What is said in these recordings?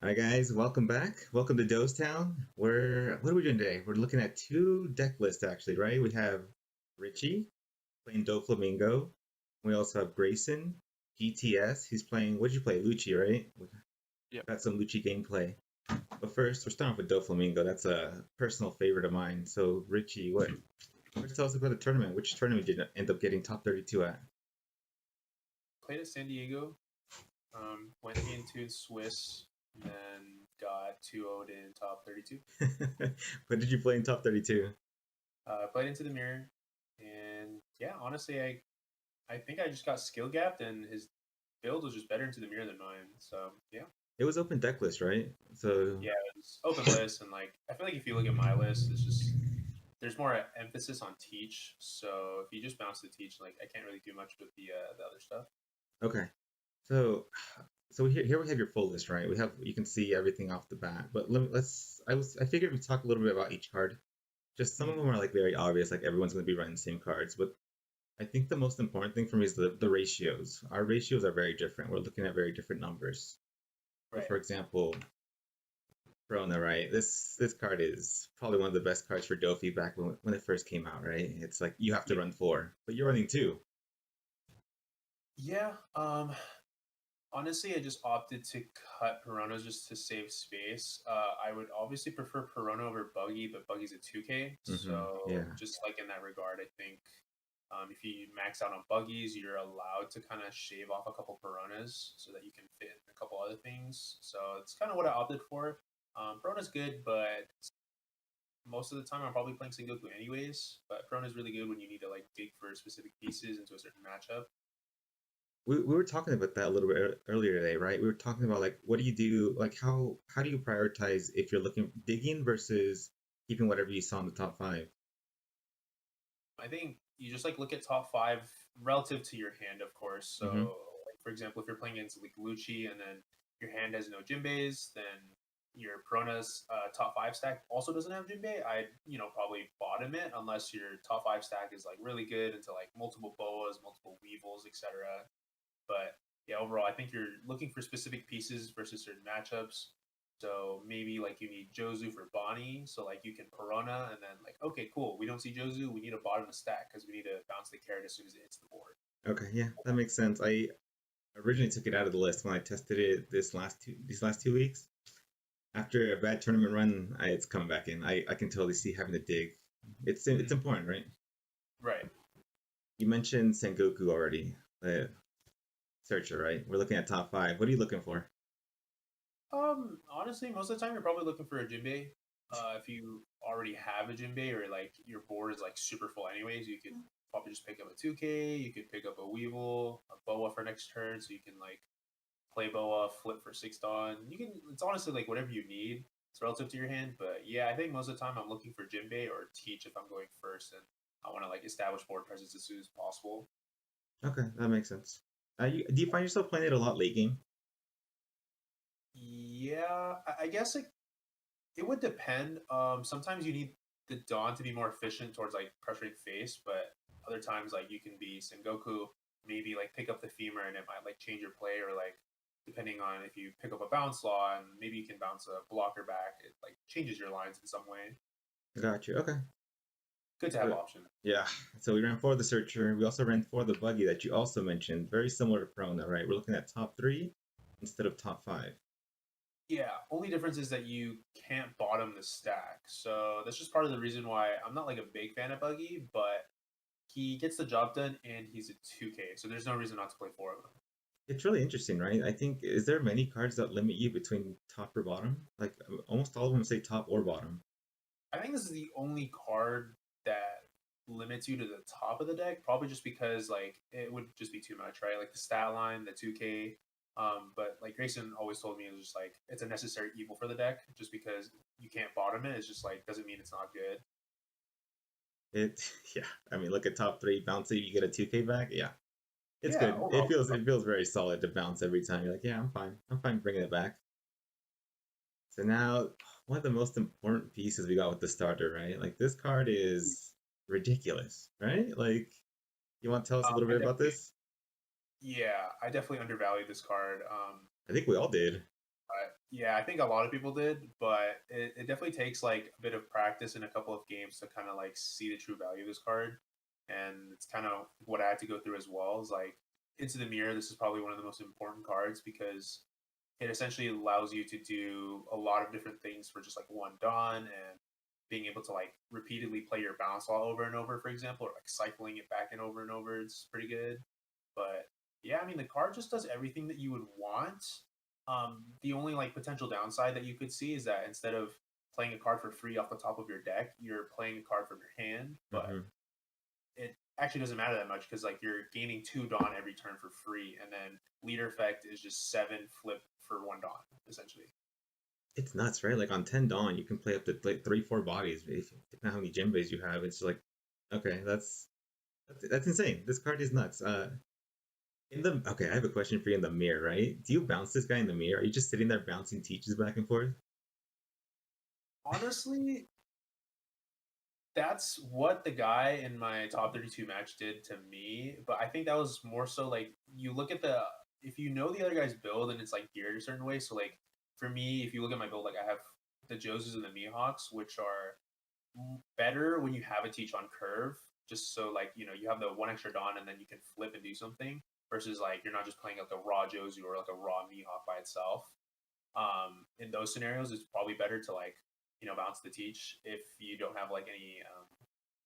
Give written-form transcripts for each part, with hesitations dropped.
Hi guys, welcome back. Welcome to Town. What are we doing today? We're looking at two deck lists actually, right? We have Richie playing Doflamingo. We also have Grayson, GTS. He's playing what did you play? Lucci, right? We Yep. got some Lucci gameplay. But first, we're starting off with Doflamingo. That's a personal favorite of mine. So Richie, first tell us about the tournament. Which tournament did you end up getting top 32 at? Played at San Diego. Went into Swiss, and then got 2-0'd in top 32. What did you play in top 32? Played into the mirror, and yeah, honestly, I think I just got skill gapped, and his build was just better into the mirror than mine. So yeah, It was open deck list, right? So yeah, it was open list, and like I feel like if you look at my list, it's just there's more emphasis on teach. So if you just bounce the teach, like I can't really do much with the other stuff. okay. So here we have your full list, right? We have you can see everything off the bat. But let's I figured we'd talk a little bit about each card. Just some of Mhm. them are like very obvious, like everyone's going to be running the same cards. But I think the most important thing for me is the ratios. Our ratios are very different. We're looking at very different numbers. So Right. for example, Corona, right? This card is probably one of the best cards for Doffy back when it first came out, right? It's like you have to Yeah. run four, but you're running two. Yeah. Honestly, I just opted to cut Peronas just to save space. I would obviously prefer Perona over Buggy, but Buggy's a 2K. So Yeah. just like in that regard, I think if you max out on Buggies, you're allowed to kind of shave off a couple Peronas so that you can fit in a couple other things. So it's kind of what I opted for. Perona's good, but most of the time I'm probably playing Sengoku anyways. But Perona's really good when you need to like dig for specific pieces into a certain matchup. We were talking about that a little bit earlier today, right? We were talking about like what do you do, like how do you prioritize if you're looking digging versus keeping whatever you saw in the top five? I think you just like look at top five relative to your hand, of course. Mm-hmm. So, like for example, if you're playing against like Lucci and then your hand has no Jinbeis, then your Perona's top five stack also doesn't have Jinbei. I'd probably bottom it unless your top five stack is like really good into like multiple boas, multiple weevils, etc. But yeah, overall, I think you're looking for specific pieces versus certain matchups. So maybe like you need Jozu for Bonnie, so like you can Perona, and then like okay, cool. We don't see Jozu, we need a bottom of stack because we need to bounce the carrot as soon as it hits the board. Okay, yeah, that makes sense. I originally took it out of the list when I tested it these last 2 weeks. After a bad tournament run, it's come back in. I can totally see having to dig. It's Mhm. important, right? Right. You mentioned Sengoku already, the searcher, right? We're looking at top five. What are you looking for? Honestly, most of the time you're probably looking for a Jinbei. If you already have a Jinbei or like your board is like super full anyways, you could probably just pick up a 2K. You could pick up a Weevil, a Boa for next turn, so you can like play Boa, flip for 6 Dawn. You can. It's honestly like whatever you need. It's relative to your hand, but yeah, I think most of the time I'm looking for Jinbei or Teach if I'm going first, and I want to like establish board presence as soon as possible. Okay, that makes sense. Do you find yourself playing it a lot late game? Yeah, I guess it would depend. Sometimes you need the Dawn to be more efficient towards like pressuring face, but other times like you can be Sengoku, maybe like pick up the femur and it might like change your play or like depending on if you pick up a bounce law and maybe you can bounce a blocker back, it like changes your lines in some way. Got you. Okay. Good to have So, options. yeah. So we ran for the searcher. We also ran for the buggy that you also mentioned. Very similar to Prona, right? We're looking at top three instead of top five. Yeah, only difference is that you can't bottom the stack. So that's just part of the reason why I'm not like a big fan of Buggy, but he gets the job done and he's a 2K. So there's no reason not to play four of them. It's really interesting, right? I think is there many cards that limit you between top or bottom? Like almost all of them say top or bottom. I think this is the only card that limits you to the top of the deck, probably just because like it would just be too much, right? Like the stat line, the 2K. But like Grayson always told me it was just like it's a necessary evil for the deck, just because you can't bottom it. It's just like doesn't mean it's not good. It yeah. I mean, look at top three bouncy. You get a 2K back. Yeah, it's Yeah, good. overall. It feels very solid to bounce every time. You're like, yeah, I'm fine. I'm fine bringing it back. So now, one of the most important pieces we got with the starter, right? Like this card is ridiculous, right? Like, you want to tell us a little I bit about definitely, this? yeah, I definitely undervalue this card. I think we all did. Yeah, I think a lot of people did, but it definitely takes like a bit of practice and a couple of games to kind of like see the true value of this card. And it's kind of what I had to go through as well. Is like into the mirror. This is probably one of the most important cards because it essentially allows you to do a lot of different things for just like one Dawn and being able to like repeatedly play your bounce law over and over, for example, or like cycling it back and over. It's pretty good. But yeah, I mean, the card just does everything that you would want. The only like potential downside that you could see is that instead of playing a card for free off the top of your deck, you're playing a card from your hand. But Hmm. it actually doesn't matter that much because like you're gaining 2 Dawn every turn for free, and then leader effect is just 7 flip for 1 Dawn essentially. It's nuts, right? Like on 10 Dawn, you can play up to like 3, 4 bodies if depending on how many Jinbeis you have. It's like, okay, that's insane. This card is nuts. In the okay, I have a question for you in the mirror, right? Do you bounce this guy in the mirror? Are you just sitting there bouncing teaches back and forth? Honestly, that's what the guy in my top 32 match did to me. But I think that was more so like you look at the if you know the other guy's build and it's like geared a certain way. So like for me, if you look at my build, like I have the Josus and the Mihawks, which are better when you have a teach on curve. Just so like you have the one extra Dawn and then you can flip and do something versus like you're not just playing like a raw Josu or like a raw Mihawk by itself. In those scenarios, it's probably better to like bounce the teach if you don't have like any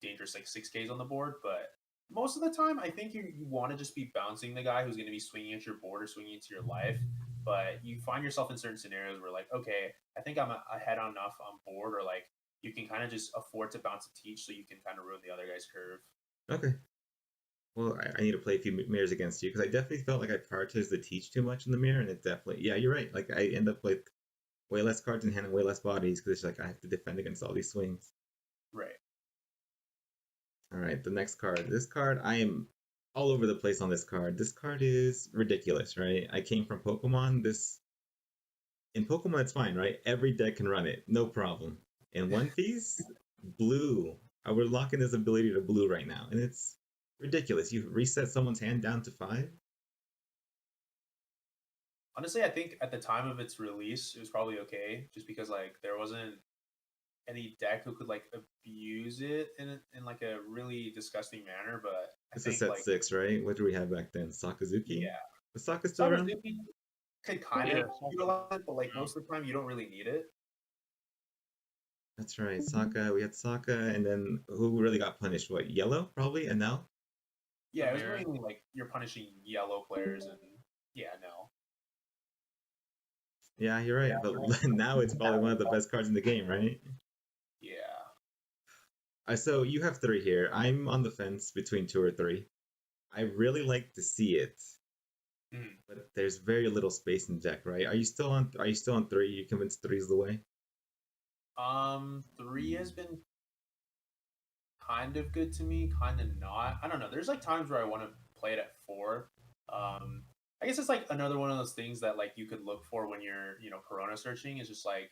dangerous like 6Ks on the board. But most of the time, I think you want to just be bouncing the guy who's going to be swinging at your board or swinging into your life. But you find yourself in certain scenarios where like, okay, I think I'm ahead on enough on board, or like you can kind of just afford to bounce a teach so you can kind of ruin the other guy's curve. Okay. Well, I need to play a few mirrors against you because I definitely felt like I prioritized the teach too much in the mirror, and it definitely, yeah, you're right. Like I end up with way less cards in hand and way less bodies because it's like I have to defend against all these swings. Right. All right, the next card. This card, I am all over the place on this card. This card is ridiculous, right? I came from Pokemon. This in Pokemon, it's fine, right? Every deck can run it, no problem. In One Piece, blue. We're locking this ability to blue right now, and it's ridiculous. You reset someone's hand down to 5. Honestly, I think at the time of its release, it was probably okay, just because like there wasn't any deck who could like abuse it in like a really disgusting manner. But I This is think set like 6, right? What do we have back then? Sakazuki? yeah, Was Saka still around? Sakazuki could kind of utilize it, but like most of the time you don't really need it. That's right, Sokka. We had Sokka, and then who really got punished? What, Yellow, probably? And now? Yeah, it was mainly like you're punishing yellow players, and yeah, no, Yeah, you're right. But now it's probably one of the best cards in the game, right? yeah. So you have 3 here. I'm on the fence between 2 or 3. I really like to see it, Mhm. but there's very little space in deck, right? Are you still on 3? You convinced 3 is the way? 3 has been kind of good to me, kind of not. I don't know. There's like times where I want to play it at 4. Um, I guess it's like another one of those things that like you could look for when you're Corona searching. Is just like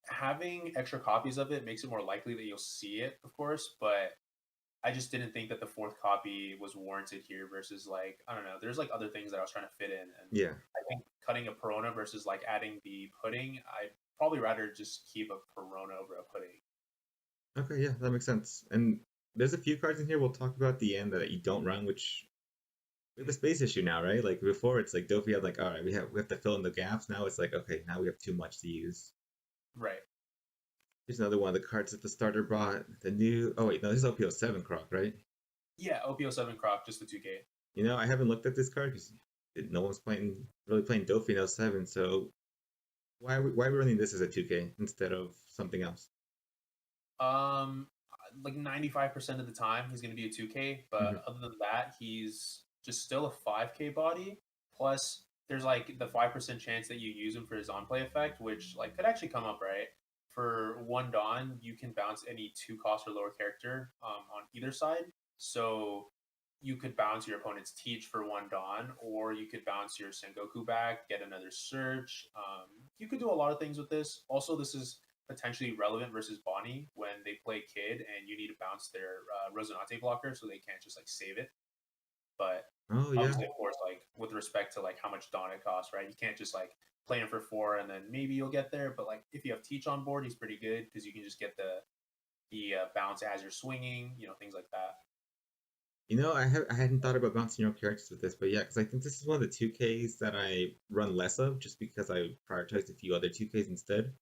having extra copies of it makes it more likely that you'll see it, of course. But I just didn't think that the fourth copy was warranted here versus like I don't know. There's like other things that I was trying to fit in, and Yeah. I think cutting a Perona versus like adding the pudding, I'd probably rather just keep a Perona over a pudding. Okay, yeah, that makes sense. And there's a few cards in here we'll talk about at the end that you don't run, which we have a space issue now, right? Like before, it's like Doffy had like, all right, we have to fill in the gaps. Now it's like, okay, now we have too much to use. Right. Here's another one of the cards that the starter brought. The new, oh wait, no, this is OPO7 Croc, right? Yeah, OPO7 Croc, just the 2K. I haven't looked at this card because no one's really playing Doffy in O7. So why are we running this as a 2K instead of something else? Um, like 95% of the time he's going to be a 2K, Hmm. but other than that, he's just still a 5K body. Plus, there's like the 5% chance that you use him for his on play effect, which like could actually come up, right? For 1 Dawn, you can bounce any 2 cost or lower character on either side. So you could bounce your opponent's Teach for 1 Dawn, or you could bounce your Sengoku back, get another Search. You could do a lot of things with this. Also, this is potentially relevant versus Bonnie when they play Kid and you need to bounce their Rosinante blocker so they can't just like save it. But Oh yeah, obviously, of course, like with respect to like how much Dawn it costs, right? You can't just like playing for 4, and then maybe you'll get there. But like if you have Teach on board, he's pretty good because you can just get the bounce as you're swinging, things like that. I hadn't thought about bouncing your own characters with this, but yeah, because I think this is one of the 2Ks that I run less of, just because I prioritized a few other 2Ks instead,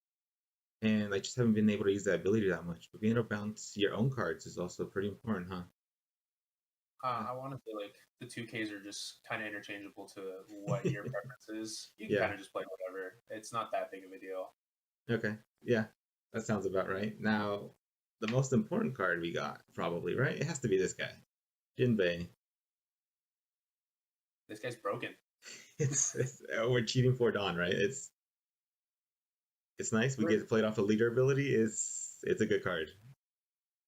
and I just haven't been able to use that ability that much. But being able to bounce your own cards is also pretty important, huh? I want to feel like the 2Ks are just kind of interchangeable to what your preference is. You can Yeah. kind of just play whatever. It's not that big of a deal. Okay. Yeah. That sounds about right. Now, the most important card we got, probably, right? It has to be this guy, Jinbei. This guy's broken. We're cheating for Dawn, right? It's nice. We get to play it off a leader ability. It's a good card.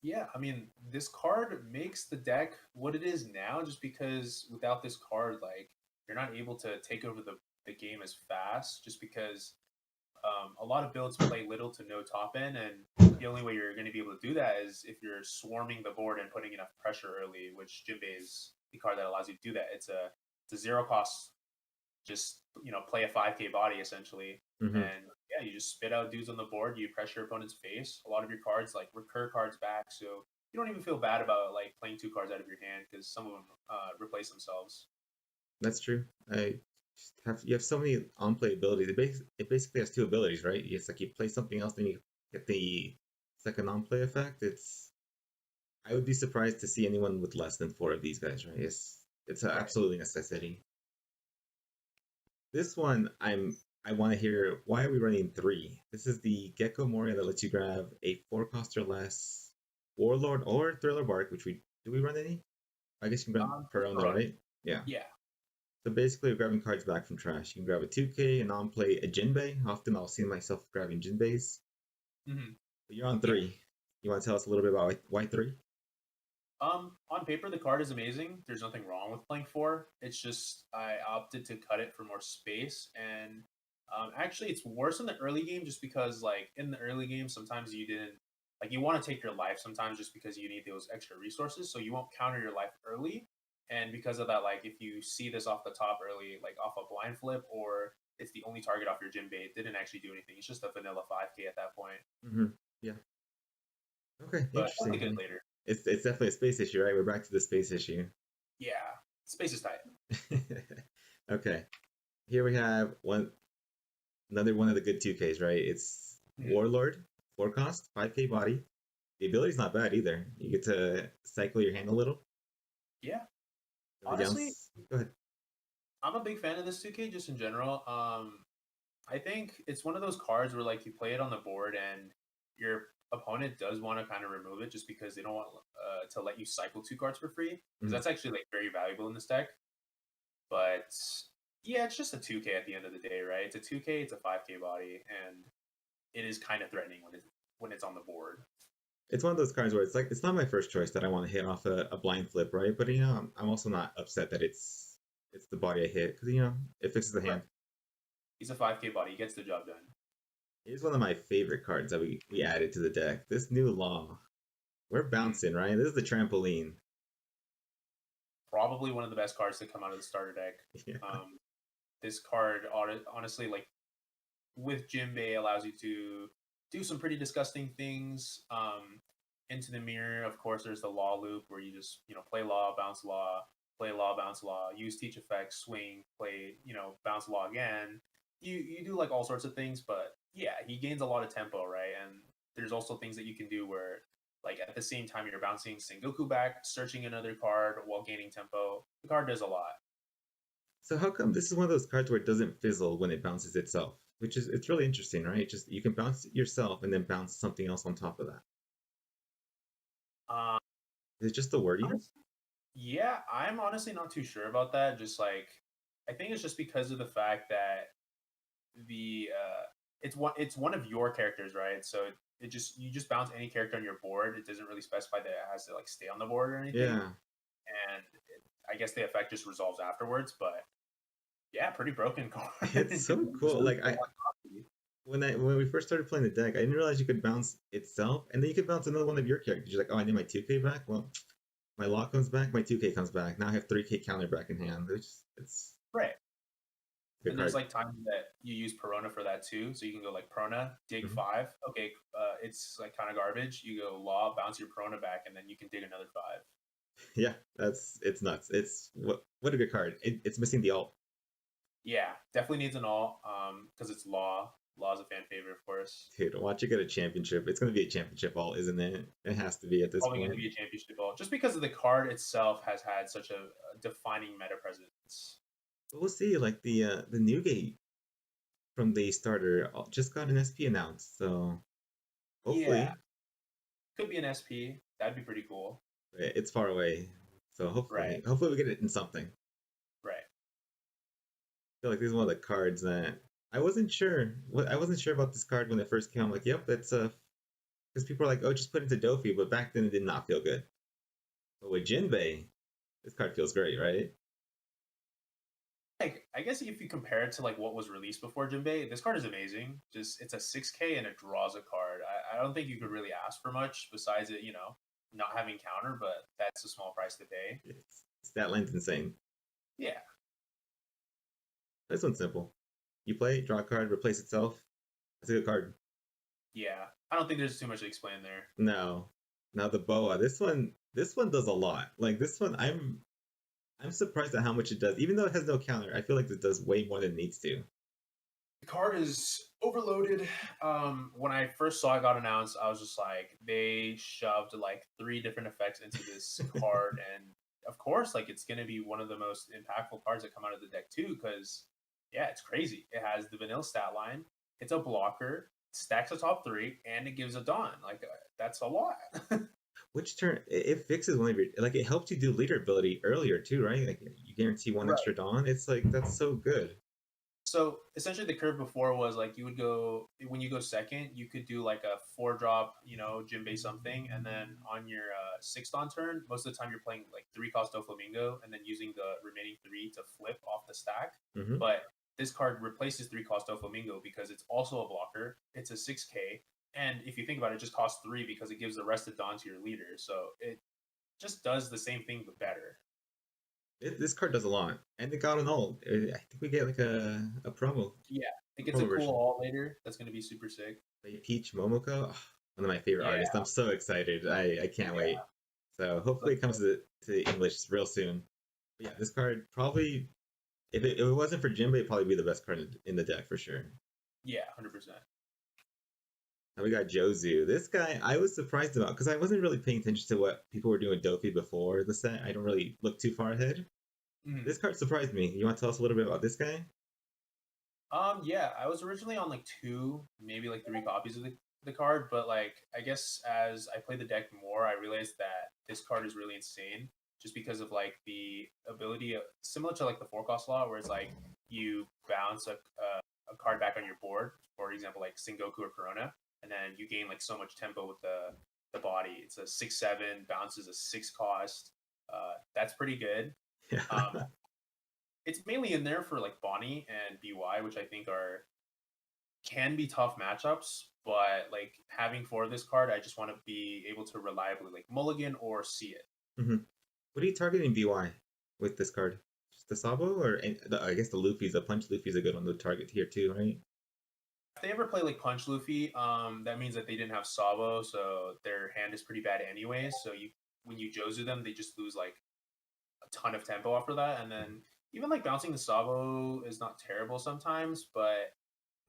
Yeah, I mean, this card makes the deck what it is now just because without this card, like, you're not able to take over the game as fast just because a lot of builds play little to no top end, and the only way you're going to be able to do that is if you're swarming the board and putting enough pressure early, which Jinbei is the card that allows you to do that. It's a zero cost, just play a 5K body essentially, Hmm. and yeah, you just spit out dudes on the board. You pressure your opponent's face. A lot of your cards like recur cards back, so you don't even feel bad about like playing 2 cards out of your hand because some of them replace themselves. That's true. You have so many on play abilities. It basically has two abilities, right? It's like you play something else, then you get the second on play effect. I would be surprised to see anyone with less than four of these guys, right? It's an Right. absolutely necessity. This one, I want to hear, why are we running three? This is the Gecko Moria that lets you grab a 4 cost or less Warlord or Thriller Bark, which do we run any? I guess you can run per Just own for though, run. right? Yeah. Yeah. So basically, we're grabbing cards back from trash. You can grab a 2K, a non-play, a Jinbei. Often I'll see myself grabbing Jinbeis. Hmm. But you're on Yeah. three. You want to tell us a little bit about why three? On paper, the card is amazing. There's nothing wrong with playing 4. It's just I opted to cut it for more space, and actually, it's worse in the early game just because, like, in the early game, sometimes you didn't like you want to take your life sometimes just because you need those extra resources, so you won't counter your life early, and because of that, like, if you see this off the top early, like off a blind flip, or it's the only target off your Jinbei, it didn't actually do anything. It's just a vanilla 5K at that point, Mm-hmm. Yeah. Okay, but only good interesting. later. It's definitely a space issue, right? We're back to the space issue. Yeah, space is tight. Okay. Here we have another one of the good 2Ks, right? It's Mhm. Warlord, 4 cost, 5K body. The ability's not bad either. You get to cycle your hand a little. Yeah. The Honestly, downs. Go ahead. I'm a big fan of this 2K just in general. I think it's one of those cards where like you play it on the board and your opponent does want to kind of remove it just because they don't want to let you cycle 2 cards for free because Mhm. that's actually like very valuable in this deck. But yeah, it's just a 2K at the end of the day, right? It's a 2K, it's a 5K body, and it is kind of threatening when it's on the board. It's one of those cards where it's like it's not my first choice that I want to hit off a blind flip, right? But I'm also not upset that it's the body I hit because it fixes the Right. hand. He's a 5K body. He gets the job done. Here's one of my favorite cards that we added to the deck. This new law. We're Mhm. bouncing, right? This is the trampoline. Probably one of the best cards to come out of the starter deck. Yeah. This card, honestly, like with Jinbei, allows you to do some pretty disgusting things. Into the mirror, of course, there's the law loop where you just play law, bounce law, play law, bounce law, use teach effects, swing, play bounce law again. You do like all sorts of things, but yeah, he gains a lot of tempo, right? And there's also things that you can do where like at the same time you're bouncing Sengoku back, searching another card while gaining tempo. The card does a lot. So how come this is one of those cards where it doesn't fizzle when it bounces itself? It's really interesting, right? Just you can bounce it yourself and then bounce something else on top of that. Um, Is it just the wording? honestly, yeah, I'm honestly not too sure about that. Just like I think it's just because of the fact that the it's one of your characters, right? So it just you just bounce any character on your board. It doesn't really specify that it has to like stay on the board or anything. Yeah. And I guess the effect just resolves afterwards. But yeah, pretty broken card. It's so Just cool. really Like don't want copy. when we first started playing the deck, I didn't realize you could bounce itself, and then you could bounce another one of your characters. You're like, oh, I need my 2K back. Well, my lock comes back, my 2K comes back. Now I have 3K counter back in hand. It's Right. Good And there's card. like times that you use Perona for that too. So you can go like Perona, dig Mhm. 5. Okay, it's like kind of garbage. You go Law, bounce your Perona back, and then you can dig another 5. Yeah, it's nuts. It's what a good card. It's missing the alt. Yeah, definitely needs an all because it's Law. Law's a fan favorite, of course. Dude, watch it get a championship. It's gonna be a championship alt, isn't it? It has to be at this Probably going to point. be a championship all just because of the card itself has had such a defining meta presence. But we'll see. Like the Newgate from the starter just got an SP announced, so Yeah, hopefully could be an SP. That'd be pretty cool. it's far away. So Right, hopefully we get it in something. I right. feel like this is one of the cards that I wasn't sure. I wasn't sure about this card when it first came. I'm like, yep, that's because people are like, oh, just put it into Doffy, but back then it did not feel good. But with Jinbei, this card feels great, right? Like I guess if you compare it to like what was released before Jinbei, this card is amazing. Just it's a 6K and it draws a card. I don't think you could really ask for much besides it, not having counter, but that's a small price to pay. Stat line's insane. Yeah, This one's simple. You play, draw a card, replace itself. That's a good card. yeah. I don't think there's too much to explain there. No. Now the boa. This one does a lot. Like this one, I'm surprised at how much it does. Even though it has no counter, I feel like it does way more than it needs to. The card is overloaded. When I first saw it got announced, I was just like, they shoved like 3 different effects into this card, and of course, like it's gonna be one of the most impactful cards that come out of the deck too. Because yeah, it's crazy. It has the vanilla stat line. It's a blocker, stacks a top 3, and it gives a Dawn. Like that's a lot. Which turn it fixes one of your like it helps you do leader ability earlier too, right? Like you guarantee one Right. extra dawn. It's like that's so good. So essentially, the curve before was like you would go when you go second, you could do like a 4 drop, Jinbei something, and then on your sixth on turn, most of the time you're playing like 3 cost Doflamingo, and then using the remaining 3 to flip off the stack. Hmm. But this card replaces 3 cost Doflamingo because it's also a blocker. It's a 6K, and if you think about it, it just costs 3 because it gives the rest of Dawn to your leader. So it just does the same thing but better. This card does a lot, and it got an ult. I think we get like a promo, Yeah, it a gets a promo cool version. all later. That's going to be super sick. Like Peach Momoko, one of my favorite Yeah, artists. I'm so excited. I can't yeah. wait. So hopefully Let's it comes to English real soon. But yeah, this card probably if it wasn't for Jinbei, it'd probably be the best card in the deck for sure. Yeah, 100%. Now we got Jozu. This guy I was surprised about because I wasn't really paying attention to what people were doing with Dofi before the set. I don't really look too far ahead. Mhm. This card surprised me. You want to tell us a little bit about this guy? Yeah, I was originally on like 2, maybe like 3 copies of the card, but like I guess as I played the deck more, I realized that this card is really insane just because of like the ability similar to like the 4 cost law where it's like you bounce a card back on your board, for example, like Sengoku or Corona, and then you gain like so much tempo with the body. It's a 6/7, bounces a 6 cost. That's pretty good. Yeah. Um, it's mainly in there for like Bonnie and BY, which I think are can be tough matchups. But like having 4 of this card, I just want to be able to reliably like mulligan or see it. Hmm. What are you targeting BY with this card? Just the Sabo or I guess the Luffy's a punch Luffy's a good one to target here too, right? If they ever play like Punch Luffy, that means that they didn't have Sabo, so their hand is pretty bad anyway. So you when you Jozu them, they just lose like a ton of tempo after that, and then even like bouncing the Sabo is not terrible sometimes, but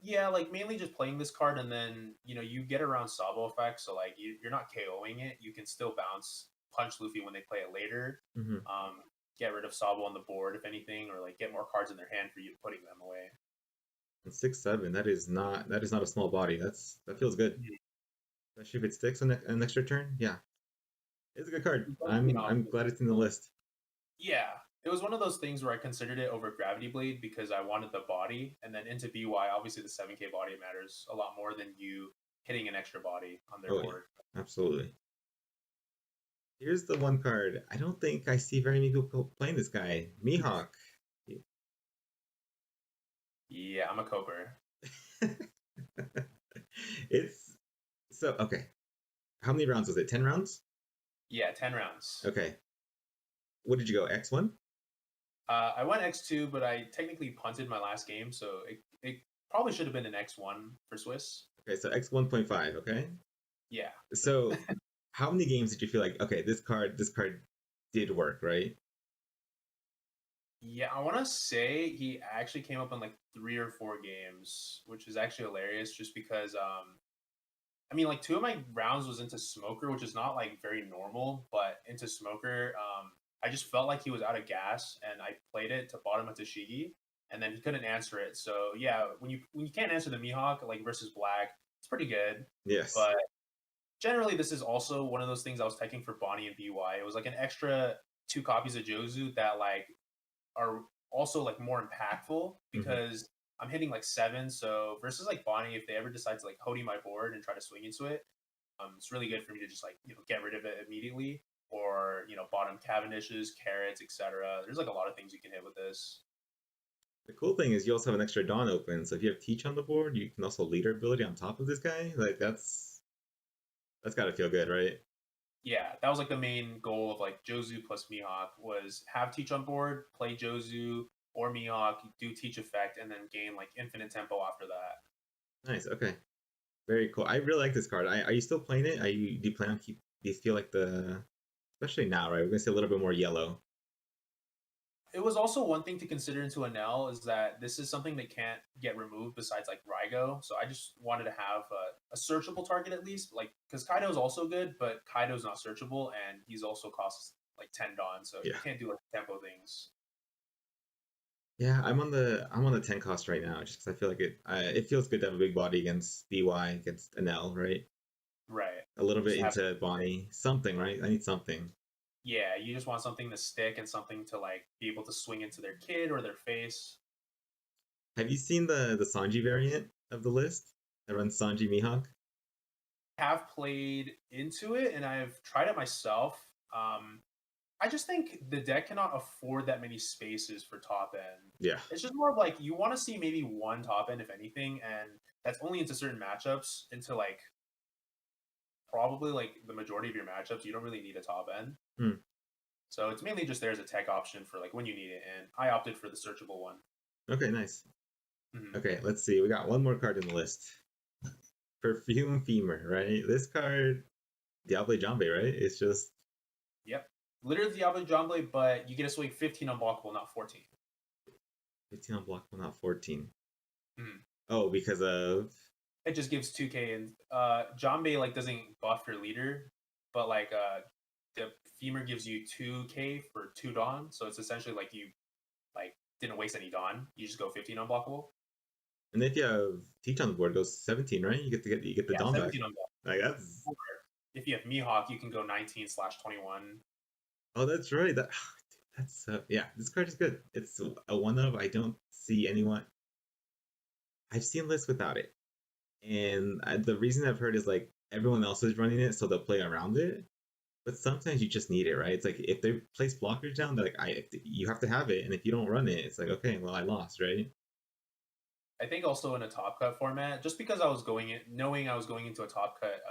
yeah, like mainly just playing this card, and then you get around Sabo effects, so like you're not KOing it. You can still bounce Punch Luffy when they play it later. Hmm. Get rid of Sabo on the board if anything, or like get more cards in their hand for you putting them away. And 6/7, that is not a small body. That feels good. Mhm. Especially if it sticks on an extra turn. Yeah, it's a good card. It's definitely an I'm option. glad it's in the list. Yeah, it was one of those things where I considered it over Gravity Blade because I wanted the body, and then into BY, obviously the 7K body matters a lot more than you hitting an extra body on their Oh yeah, board. absolutely. Here's the one card. I don't think I see very many people playing this guy. Mihawk. Yeah, I'm a Coper. It's so okay. How many rounds was it? 10 rounds? Yeah, 10 rounds. Okay. What did you go? X1? I went X2, but I technically punted my last game, so it probably should have been an X1 for Swiss. Okay, so X 1.5. Okay, Yeah. so how many games did you feel like okay, this card did work, right? Yeah, I want to say he actually came up in like 3 or 4 games, which is actually hilarious just because I mean like two of my rounds was into Smoker, which is not like very normal, but into Smoker, I just felt like he was out of gas and I played it to bottom of Tashigi and then he couldn't answer it. So yeah, when you can't answer the Mihawk like versus Black, it's pretty good. Yes. But generally this is also one of those things I was taking for Bonnie and BY. It was like an extra 2 copies of Jozu that like are also like more impactful Hmm. because I'm hitting like 7. So versus like Bonnie, if they ever decide to like Hody my board and try to swing into it, it's really good for me to just like get rid of it immediately. Or bottom Cavendishes, carrots, etc. There's like a lot of things you can hit with this. The cool thing is you also have an extra Dawn open, so if you have Teach on the board, you can also leader ability on top of this guy. Like that's got to feel good, right? Yeah, that was like the main goal of like Jozu plus Mihawk was have Teach on board, play Jozu or Mihawk, do Teach effect, and then gain like infinite tempo after that. Nice. Okay. Very cool. I really like this card. Are you still playing it? Do you plan on keep? Do you feel like especially now, right? We're gonna see a little bit more yellow. It was also one thing to consider into an L is that this is something that can't get removed besides like Rygo. So I just wanted to have a searchable target at least, like because Kaido is also good, but Kaido's not searchable and he's also costs like 10 Dawn, so you Yeah. can't do like tempo things. Yeah, I'm on the 10 cost right now, just because I feel like it feels good to have a big body against BY against an L, right? Right. A little bit Just have into Bonnie, something, right? I need something. yeah, you just want something to stick and something to like be able to swing into their kid or their face. Have you seen the Sanji variant of the list that runs Sanji Mihawk? Have played into it and I've tried it myself. I just think the deck cannot afford that many spaces for top end. Yeah. It's just more of like you want to see maybe one top end, if anything, and that's only into certain matchups. Into like probably like the majority of your matchups, you don't really need a top end. Hmm. So it's mainly just there as a tech option for like when you need it, and I opted for the searchable one. Okay, nice. Mm-hmm. Okay, let's see. We got one more card in the list. Perfume Femur, right? This card, Diable Jambe, right? It's just Yep, literally Diablo Jomble, but you get to swing 15 unblockable, not 14. 15 on block, not 14. Mm-hmm. Oh, because of It just gives 2k and Jombe like doesn't buff your leader, but like the femur gives you 2k for 2 Dawn, so it's essentially like you like didn't waste any Dawn. You just go 15 unblockable. and if you have Teach on the board, it goes 17, right? You get the Yeah, Dom back. 17 unblockable. Like that's Or if you have Mihawk, you can go 19/21. oh, that's right. That's yeah. This card is good. It's a one of. I don't see anyone. I've seen lists without it, and the reason I've heard is like everyone else is running it, so they'll play around it. But sometimes you just need it, right? It's like if they place blockers down, they're like, you have to have it, and if you don't run it, it's like, okay, well, I lost, right? I think also in a top cut format, just because I was knowing I was going into a top cut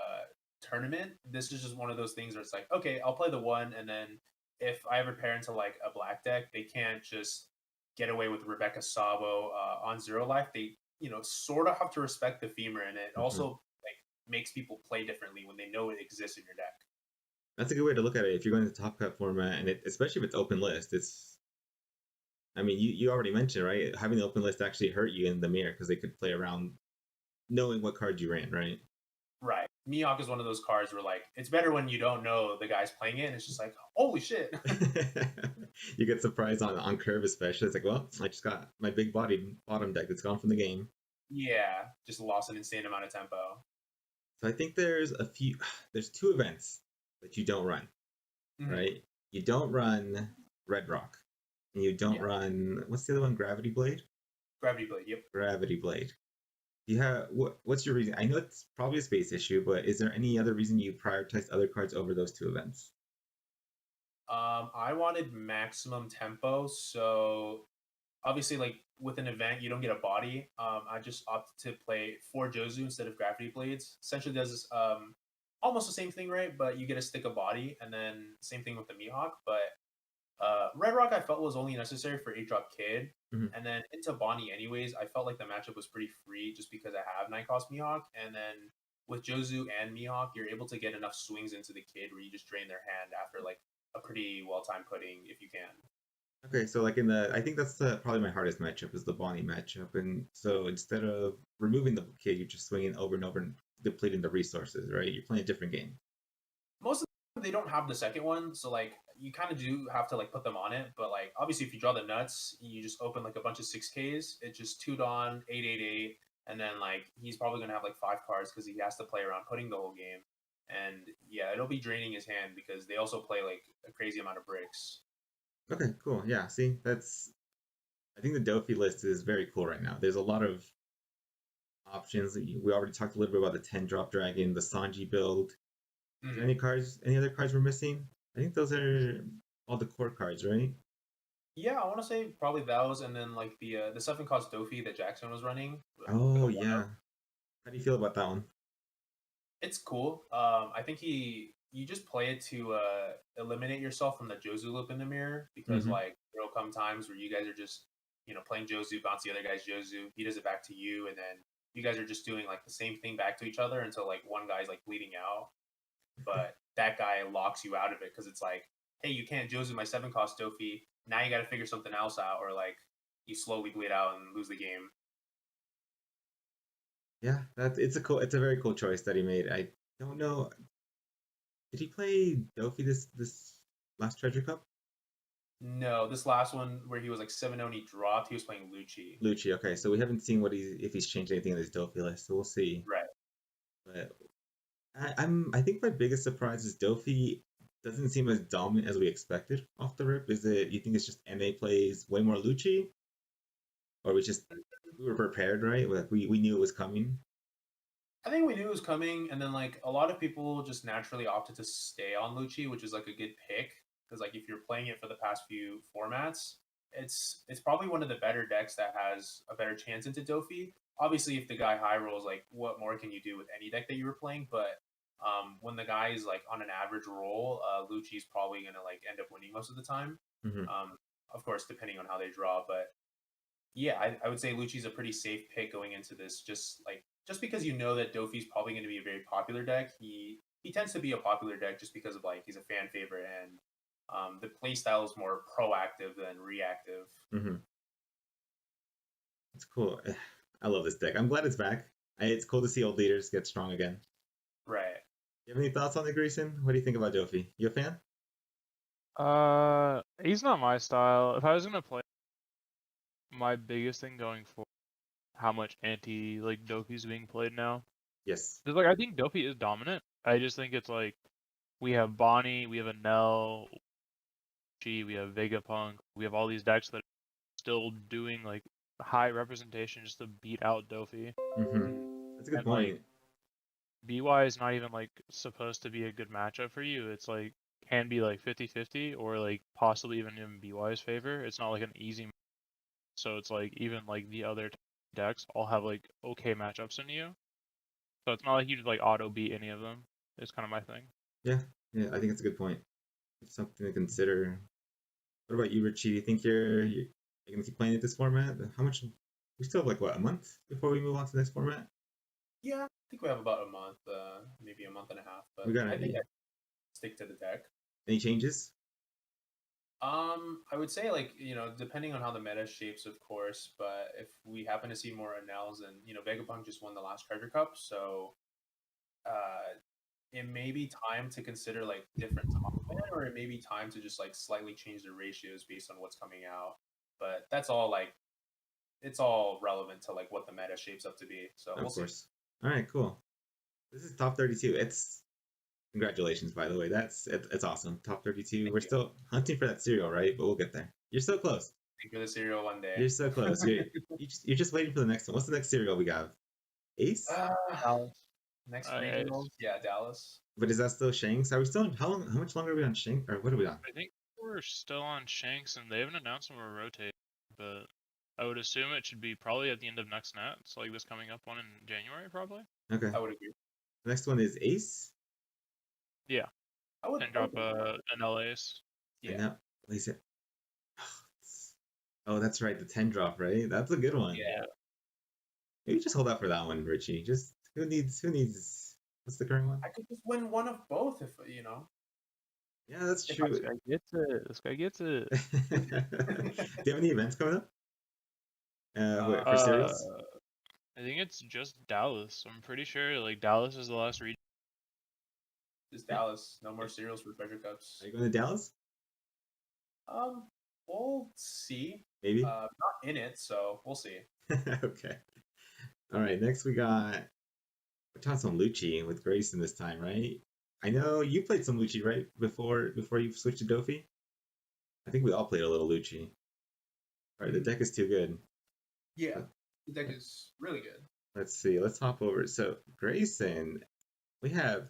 tournament, this is just one of those things where it's like, okay, I'll play the one, and then if I ever pair into like a black deck, they can't just get away with Rebecca Sabo on zero life. They sort of have to respect the femur, and it Hmm. also like makes people play differently when they know it exists in your deck. That's a good way to look at it. If you're going to top cut format, and especially if it's open list, I mean, you already mentioned, right? Having the open list actually hurt you in the mirror because they could play around knowing what cards you ran, right? Right. Mihawk is one of those cards where like it's better when you don't know the guy's playing it, and it's just like, holy shit. You get surprised on curve, especially. It's like, well, I just got my big body bottom deck that's gone from the game. Yeah, just lost an insane amount of tempo. So I think there's two events that you don't run, Mm-hmm. right? You don't run Red Rock, and you don't Yeah, run what's the other one? Gravity Blade. Gravity Blade. Yep. Gravity Blade. What's your reason? I know it's probably a space issue, but is there any other reason you prioritize other cards over those two events? I wanted maximum tempo, so obviously, like with an event, you don't get a body. I just opted to play 4 Jozu instead of Gravity Blades. Essentially, does this almost the same thing, right? But you get a stick of body, and then same thing with the Mihawk. But Red Rock I felt was only necessary for 8-drop Kid, Mhm. and then into Bonnie anyways, I felt like the matchup was pretty free just because I have Night Cost Mihawk, and then with Jozu and Mihawk, you're able to get enough swings into the Kid where you just drain their hand after like a pretty well-timed pudding if you can. Okay, so like I think that's probably my hardest matchup is the Bonnie matchup, and so instead of removing the kid, you're just swinging over and over and depleting the resources, right? You're playing a different game. Most of them, they don't have the second one, so like you kind of do have to like put them on it. But like obviously, if you draw the nuts, you just open like a bunch of 6Ks. It's just 2 Dawn, 888, and then like he's probably gonna have like 5 cards because he has to play around putting the whole game. And yeah, it'll be draining his hand because they also play like a crazy amount of bricks. Okay, cool. Yeah, see, that's I think the Doffy list is very cool right now. There's a lot of options. We already talked a little bit about the 10 drop dragon, the Sanji build. Is there Mhm. any cards, any other cards we're missing? I think those are all the core cards, right? Yeah, I want to say probably those, and then like the 7 cost Doffy that Jackson was running with a Oh, 1. yeah. How do you feel about that one? It's cool. I think you just play it to eliminate yourself from the Jozu loop in the mirror because Mm-hmm. like there'll come times where you guys are just playing Jozu, bounce the other guy's Jozu, he does it back to you, and then you guys are just doing like the same thing back to each other until like one guy's like bleeding out, but that guy locks you out of it because it's like, hey, you can't Jozu my 7 cost Dofi. Now you got to figure something else out, or like you slowly bleed out and lose the game. Yeah, it's a very cool choice that he made. I don't know. Did he play Dofi this last Treasure Cup? No, this last one where he was like 7 0 and he dropped, he was playing Lucci. Lucci. Okay, so we haven't seen what he if he's changed anything in his Dofi list, so we'll see. Right. But I think my biggest surprise is Dofi doesn't seem as dominant as we expected off the rip. Is it you think it's just NA plays way more Lucci? Or we were prepared, right? Like we knew it was coming. I think we knew it was coming, and then like a lot of people just naturally opted to stay on Lucci, which is like a good pick because like if you're playing it for the past few formats, it's probably one of the better decks that has a better chance into Dofi. Obviously, if the guy high rolls, like what more can you do with any deck that you were playing? But when the guy is like on an average roll, Lucci's probably gonna like end up winning most of the time. Hmm. Um, of course, depending on how they draw, but yeah, I would say Lucci's a pretty safe pick going into this. Just because you know that Dofi's probably going to be a very popular deck. He tends to be a popular deck just because of like he's a fan favorite and the play style is more proactive than reactive. Hmm. It's cool. I love this deck. I'm glad it's back. It's cool to see old leaders get strong again. Right. You have any thoughts on the Grayson? What do you think about Dofi? You a fan? He's not my style. If I was gonna play, my biggest thing going for how much anti like Dofi's being played now. Yes. Cause like I think Dofi is dominant. I just think it's like we have Bonnie, we have Anel, we have Vegapunk, we have all these decks that are still doing like high representation just to beat out Dofi. Hmm. Mhm. That's a good And like point. BY is not even like supposed to be a good matchup for you. It's like can be like 50-50 or like possibly even in BY's favor. It's not like an easy. So it's like even like the other decks all have like okay matchups in you. So it's not like you just like auto beat any of them. It's kind of my thing. Yeah. Yeah, I think it's a good point. It's something to consider. What about you, Richie? Do you think you're gonna keep playing at this format? How much? We still have like what, a month before we move on to the next format? Yeah, I think we have about a month, maybe a month and a half, We but got I think I any, stick to the deck. any changes? I would say like depending on how the meta shapes, of course, but if we happen to see more Anels and Vegapunk just won the last Treasure Cup, so uh it may be time to consider like different top end, or it may be time to just like slightly change the ratios based on what's coming out. But that's all like it's all relevant to like what the meta shapes up to be. So we'll Of see. course. All right, cool. This is top 32. It's congratulations, by the way. It's awesome. Top 32. Thank We're you. still hunting for that cereal, right? But we'll get there. You're so close. Think for the cereal one day. You're so close. You're just waiting for the next one. What's the next cereal we got? Ace? uh, Dallas. next Yeah, regionals, yeah, Dallas. But is that still Shanks? Are we still how long? How much longer are we on Shanks? Or what are we on? I think we're still on Shanks and they haven't announced when we're rotating, but I would assume it should be probably at the end of next net. It's like this coming up one in January, probably. Okay. I would agree. The next one is Ace. Yeah, I would and I would drop an LA's. And yeah. now, is it? Oh, that's right, the 10 drop, right? That's a good one. Yeah. Maybe just hold out for that one, Richie. Just who needs what's the current one? I could just win one of both if you know. Yeah, that's If This true. guy gets it. This guy gets it. Do you have any events coming up? Wait, for Uh, cereals? I think it's just Dallas. I'm pretty sure like Dallas is the last region. Just Dallas. No more cereals for treasure cups. Are you going to Dallas? Um, we'll see. Maybe. Not in it, so we'll see. Okay. All right. Next we're talking some Lucci with Grayson this time, right? I know you played some Lucci, right? Before you switched to Doffy. I think we all played a little Lucci. All right, the deck is too good. Yeah, the deck is really good. Let's see. Let's hop over. So Grayson, we have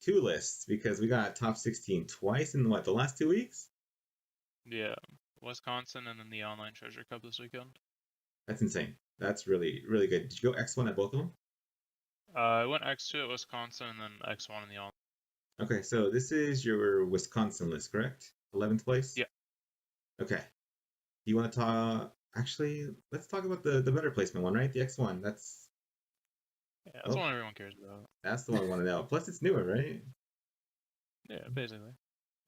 two lists because we got top 16 twice in what, the last 2 weeks? Yeah, Wisconsin and then the online treasure cup this weekend. That's insane. That's really, really good. Did you go X1 at both of them? I went X2 at Wisconsin and then X1 in the online. Okay, so this is your Wisconsin list, correct? 11th place? Yeah. Okay. Do you want to talk? Actually, let's talk about the better placement one, right? The X1. Yeah, that's the one everyone cares about. That's the one I want to know. Plus, it's newer, right? Yeah, basically.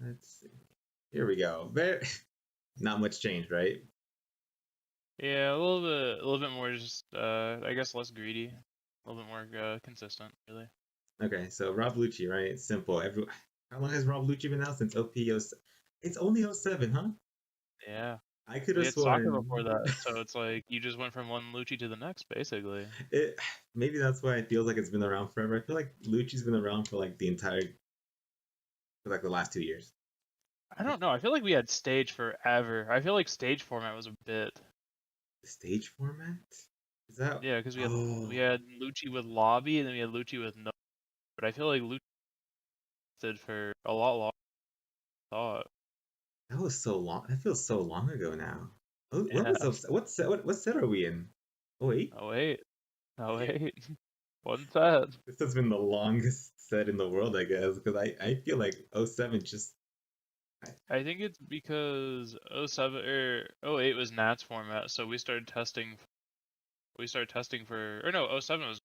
Let's see. Here we go. Not much change, right? Yeah, a little bit more just I guess less greedy, a little bit more consistent, really. Okay, so Rob Lucci, right? It's simple. How long has Rob Lucci been out? Since OP07? It's only 07, huh? Yeah. I could We have had soccer sworn. before that, so it's like you just went from one Lucci to the next, basically. It, maybe that's why it feels like it's been around forever. I feel like Lucci's been around for like the last 2 years. I don't know. I feel like we had stage forever. I feel like stage format was a bit. The stage format? Is that? Yeah, because Oh, we had Lucci with lobby and then we had Lucci with no. But I feel like Lucci did for a lot longer than I thought. that was so long. That feels so long ago now. Oh, when Yeah. was what set are we in? Oh wait, Oh wait. Oh wait. One set. this has been the longest set in the world, I guess, because I feel like 07 just. I think it's because 07 or 08 was Nats format, so we started testing. We started testing for, or no, 07 was.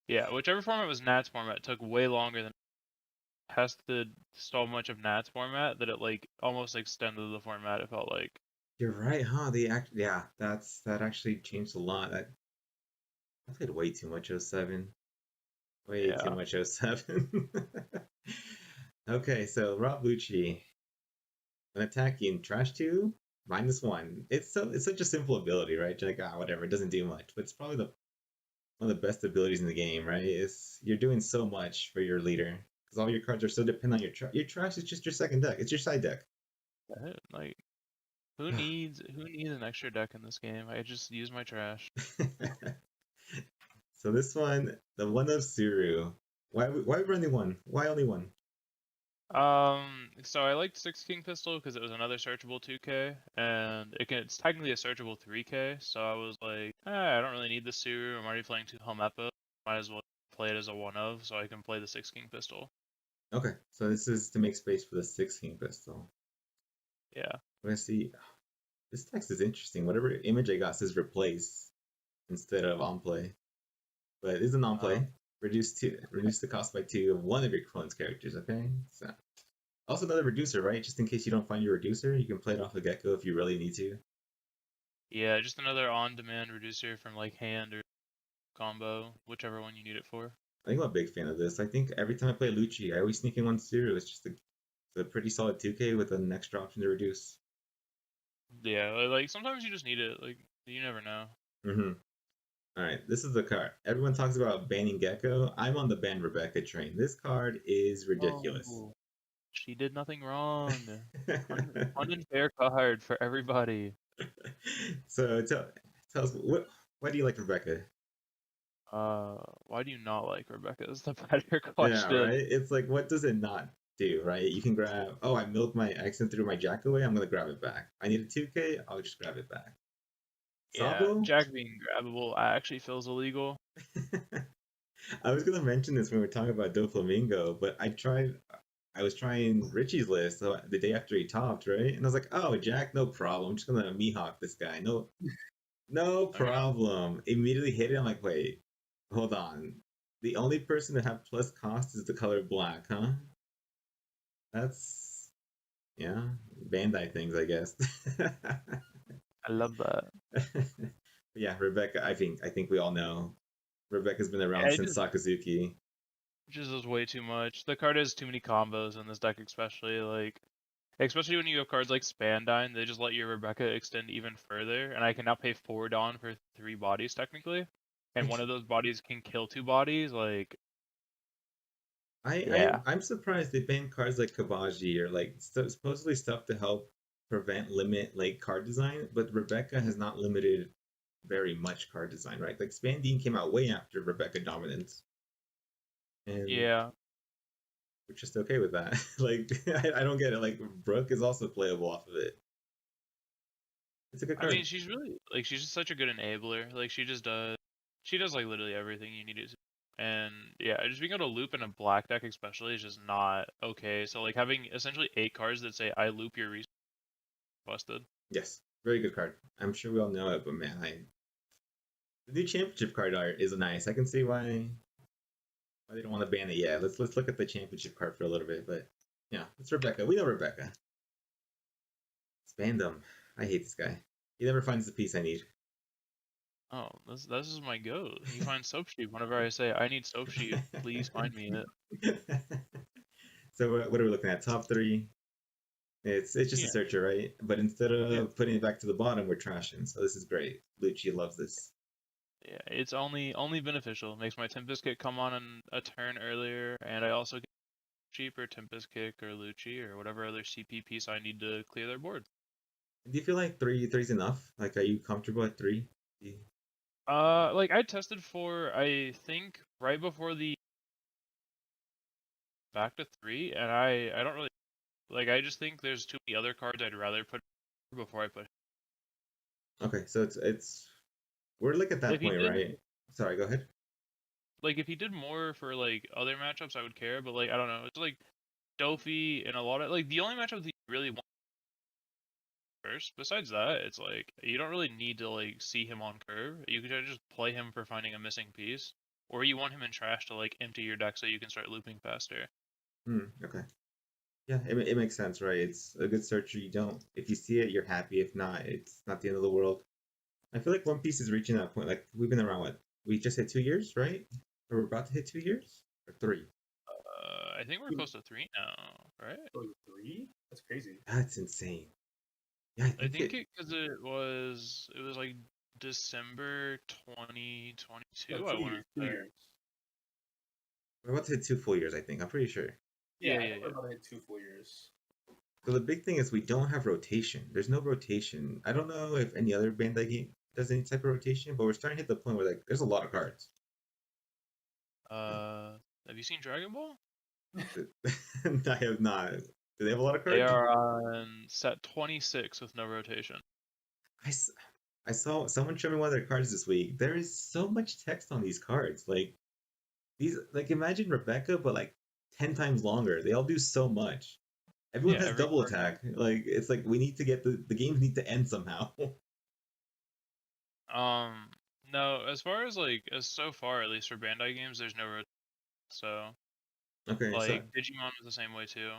Yeah, whichever format was Nats format took way longer than tested so much of Nats format that it like almost extended the format. It felt like. You're right, huh? Yeah, that actually changed a lot. I played way too much 07. Way too Yeah. much 07. Okay, so Rob Lucci, when attacking trash 2, -1. It's such a simple ability, right? You're like, whatever, it doesn't do much. But it's probably one of the best abilities in the game, right? You're doing so much for your leader. Because all your cards are so dependent on your trash. Your trash is just your second deck. It's your side deck. Like who needs an extra deck in this game? I just use my trash. So this one, the one of Suru. Why running one? Why only one? So I liked Six King Pistol because it was another searchable 2K, and it's technically a searchable 3K. So I was like, I don't really need the Suru. I'm already playing 2 home epo. Might as well play it as a one of, so I can play the Six King Pistol. Okay, so this is to make space for the 16 pistol. Yeah. Let's see. This text is interesting. Whatever image I got says replace instead of on play, but it isn't on play. Reduce the cost by 2 of one of your clone's characters. Okay. So also another reducer, right? Just in case you don't find your reducer, you can play it off of Gecko if you really need to. Yeah, just another on-demand reducer from like hand or combo, whichever one you need it for. I think I'm a big fan of this. I think every time I play Lucci, I always sneak in 1-0. It's just a pretty solid 2K with an extra option to reduce. Yeah, like sometimes you just need it. Like you never know. Mm-hmm. All right, this is the card. Everyone talks about banning Gecko. I'm on the ban Rebecca train. This card is ridiculous. Oh, she did nothing wrong. Fun and fair card for everybody. So tell us why do you like Rebecca? Why do you not like Rebecca is the better Yeah, question. right. It's like what does it not do, right? You can grab. Oh, I milked my accent through my Jack away. I'm gonna grab it back. I need a 2K. I'll just grab it back. Yeah, Sabo? Jack being grabbable actually feels illegal. I was gonna mention this when we were talking about Doflamingo, but I was trying Richie's list the day after he topped, right? And I was like, oh, Jack, no problem. I'm just gonna Mihawk this guy. No Okay. problem. Immediately hit it. I'm like, wait, hold on. The only person to have plus cost is the color black, huh? That's yeah, Bandai things, I guess. I love that. Yeah, Rebecca. I think we all know Rebecca's been around Yeah, since Sakazuki. just does way too much. The card has too many combos in this deck, especially when you have cards like Spandine, they just let your Rebecca extend even further, and I can now pay 4 Dawn for 3 bodies technically, and one of those bodies can kill 2 bodies. Like, yeah, I'm surprised they banned cards like Kabaji or like supposedly stuff to help limit like card design, but Rebecca has not limited very much card design, right? Like Spandine came out way after Rebecca Dominance, and yeah. we're just okay with that. Like I don't get it. Like Brooke is also playable off of it. It's a good I mean, card. she's really like she's just such a good enabler. Like she does like literally everything you need it to. And yeah, just being able to loop in a black deck especially is just not okay. So like having essentially 8 cards that say I loop your resource busted. Yes, very good card. I'm sure we all know it, but man, the new championship card art is nice. I can see why they don't want to ban it yet. Let's look at the championship card for a little bit, but yeah, it's Rebecca. We know Rebecca. Let's ban them. I hate this guy. He never finds the piece I need. Oh, this is my goat. He finds soap sheep whenever I say I need soap sheep. Please find me it. So what are we looking at? Top three. It's just a Yeah, searcher, right? But instead yeah, of putting it back to the bottom, we're trashing. So this is great. Lucci loves this. yeah. It's only beneficial. Makes my Tempest Kick come on a turn earlier, and I also get cheaper Tempest Kick or Lucci or whatever other CP piece I need to clear their board. Do you feel like three's enough? Like, are you comfortable at three? Like I tested for I think right before the back to 3, and I don't really like. I just think there's too many other cards I'd rather put before I put. Okay, so it's we're like at that If he point, did right? Sorry, go ahead. like if he did more for like other matchups, I would care. But like I don't know, it's like Doffy and a lot of like the only matchup that you really want first. Besides that, it's like you don't really need to like see him on curve. You could just play him for finding a missing piece, or you want him in trash to like empty your deck so you can start looping faster. Okay. Yeah, it makes sense, right? It's a good searcher. You don't, if you see it, you're happy. If not, it's not the end of the world. I feel like One Piece is reaching that point. Like we've been around what? We just hit 2 years, right? Or we're about to hit 2 years or three. I think we're close to 3 now, right? Oh, 3? That's crazy. That's insane. Yeah, I I think think because it was like December 2022. I 2 want years. to 2 say. years. we're about to hit 2 full years. I think I'm pretty sure. Yeah, Yeah, I yeah, think we're yeah. about to hit 2 full years. So the big thing is we don't have rotation. There's no rotation. I don't know if any other Bandai game does any type of rotation, but we're starting to hit the point where like there's a lot of cards. Have you seen Dragon Ball? I have not. Do they have a lot of They cards? are on set 26 with no rotation. I, s- I saw someone show me one of their cards this week. There is so much text on these cards. Like these, like imagine Rebecca, but like 10 times longer. They all do so much. Everyone Yeah, has every double card. attack. Like it's like we need to get the games need to end somehow. Um, no, as far as like as so far at least for Bandai games, there's no rotation. So Okay, so like Digimon is the same way too.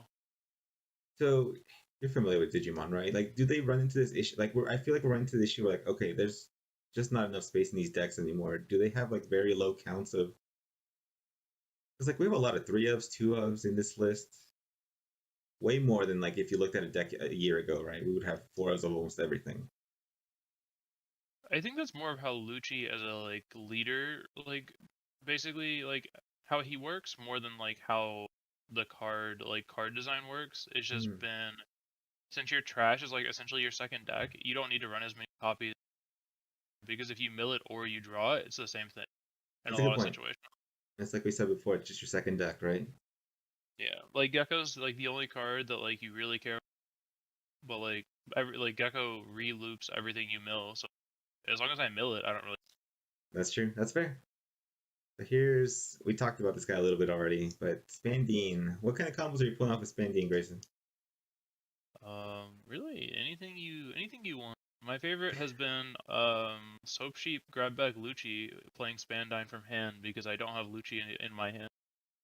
so you're familiar with Digimon, right? Like, do they run into this issue? Like, I feel like we're running into the issue where, like, okay, there's just not enough space in these decks anymore. Do they have like very low counts of? Because like we have a lot of 3 ofs, 2 ofs in this list. Way more than like if you looked at a deck a year ago, right? We would have 4 ofs of almost everything. I think that's more of how Lucci as a like leader, like basically like how he works more than like how the card design works. It's just Hmm, been since your trash is like essentially your second deck, you don't need to run as many copies because if you mill it or you draw it, it's the same thing in that's a a good lot of point. situations. It's like we said before, it's just your second deck, right? Yeah, like Gecko's like the only card that like you really care, but like like Gecko re-loops everything you mill. So as long as I mill it, I don't really. That's true. That's fair. We talked about this guy a little bit already, but Spandine. What kind of combos are you pulling off with Spandine, Grayson? Really, anything you want. My favorite has been Soap Sheep grab back Lucci playing Spandine from hand because I don't have Lucci in my hand